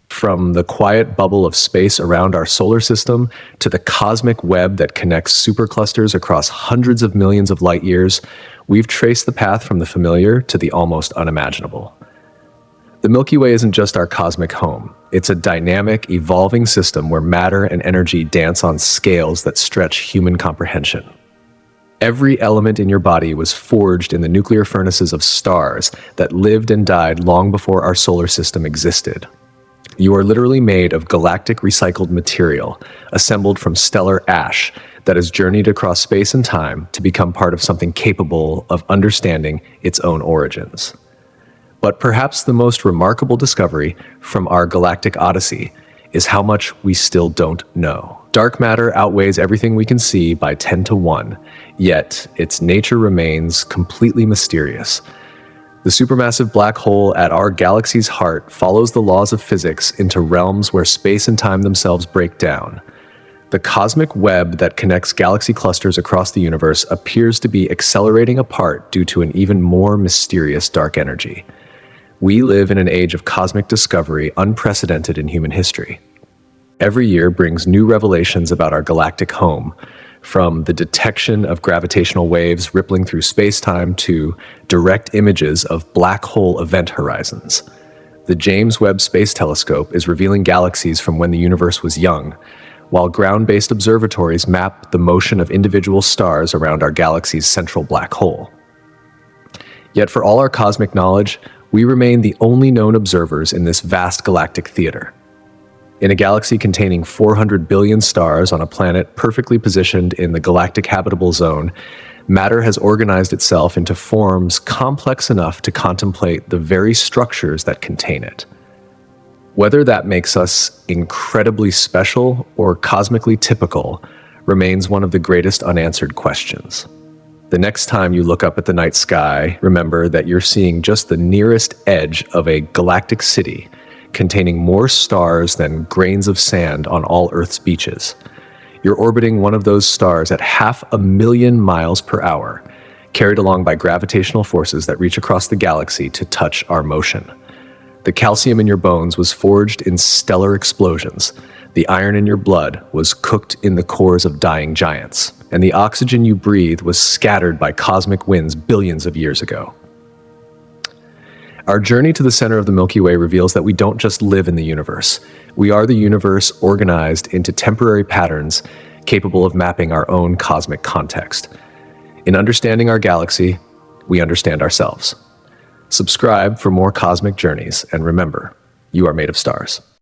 From the quiet bubble of space around our solar system to the cosmic web that connects superclusters across hundreds of millions of light years, we've traced the path from the familiar to the almost unimaginable. The Milky Way isn't just our cosmic home. It's a dynamic, evolving system where matter and energy dance on scales that stretch human comprehension. Every element in your body was forged in the nuclear furnaces of stars that lived and died long before our solar system existed. You are literally made of galactic recycled material, assembled from stellar ash that has journeyed across space and time to become part of something capable of understanding its own origins. But perhaps the most remarkable discovery from our galactic odyssey is how much we still don't know. Dark matter outweighs everything we can see by 10 to 1, yet its nature remains completely mysterious. The supermassive black hole at our galaxy's heart follows the laws of physics into realms where space and time themselves break down. The cosmic web that connects galaxy clusters across the universe appears to be accelerating apart due to an even more mysterious dark energy. We live in an age of cosmic discovery unprecedented in human history. Every year brings new revelations about our galactic home, from the detection of gravitational waves rippling through space-time to direct images of black hole event horizons. The James Webb Space Telescope is revealing galaxies from when the universe was young, while ground-based observatories map the motion of individual stars around our galaxy's central black hole. Yet for all our cosmic knowledge, we remain the only known observers in this vast galactic theater. In a galaxy containing 400 billion stars on a planet perfectly positioned in the galactic habitable zone, matter has organized itself into forms complex enough to contemplate the very structures that contain it. Whether that makes us incredibly special or cosmically typical remains one of the greatest unanswered questions. The next time you look up at the night sky, remember that you're seeing just the nearest edge of a galactic city containing more stars than grains of sand on all Earth's beaches. You're orbiting one of those stars at 500,000 miles per hour, carried along by gravitational forces that reach across the galaxy to touch our motion. The calcium in your bones was forged in stellar explosions. The iron in your blood was cooked in the cores of dying giants, and the oxygen you breathe was scattered by cosmic winds billions of years ago. Our journey to the center of the Milky Way reveals that we don't just live in the universe. We are the universe organized into temporary patterns capable of mapping our own cosmic context. In understanding our galaxy, we understand ourselves. Subscribe for more cosmic journeys, and remember, you are made of stars.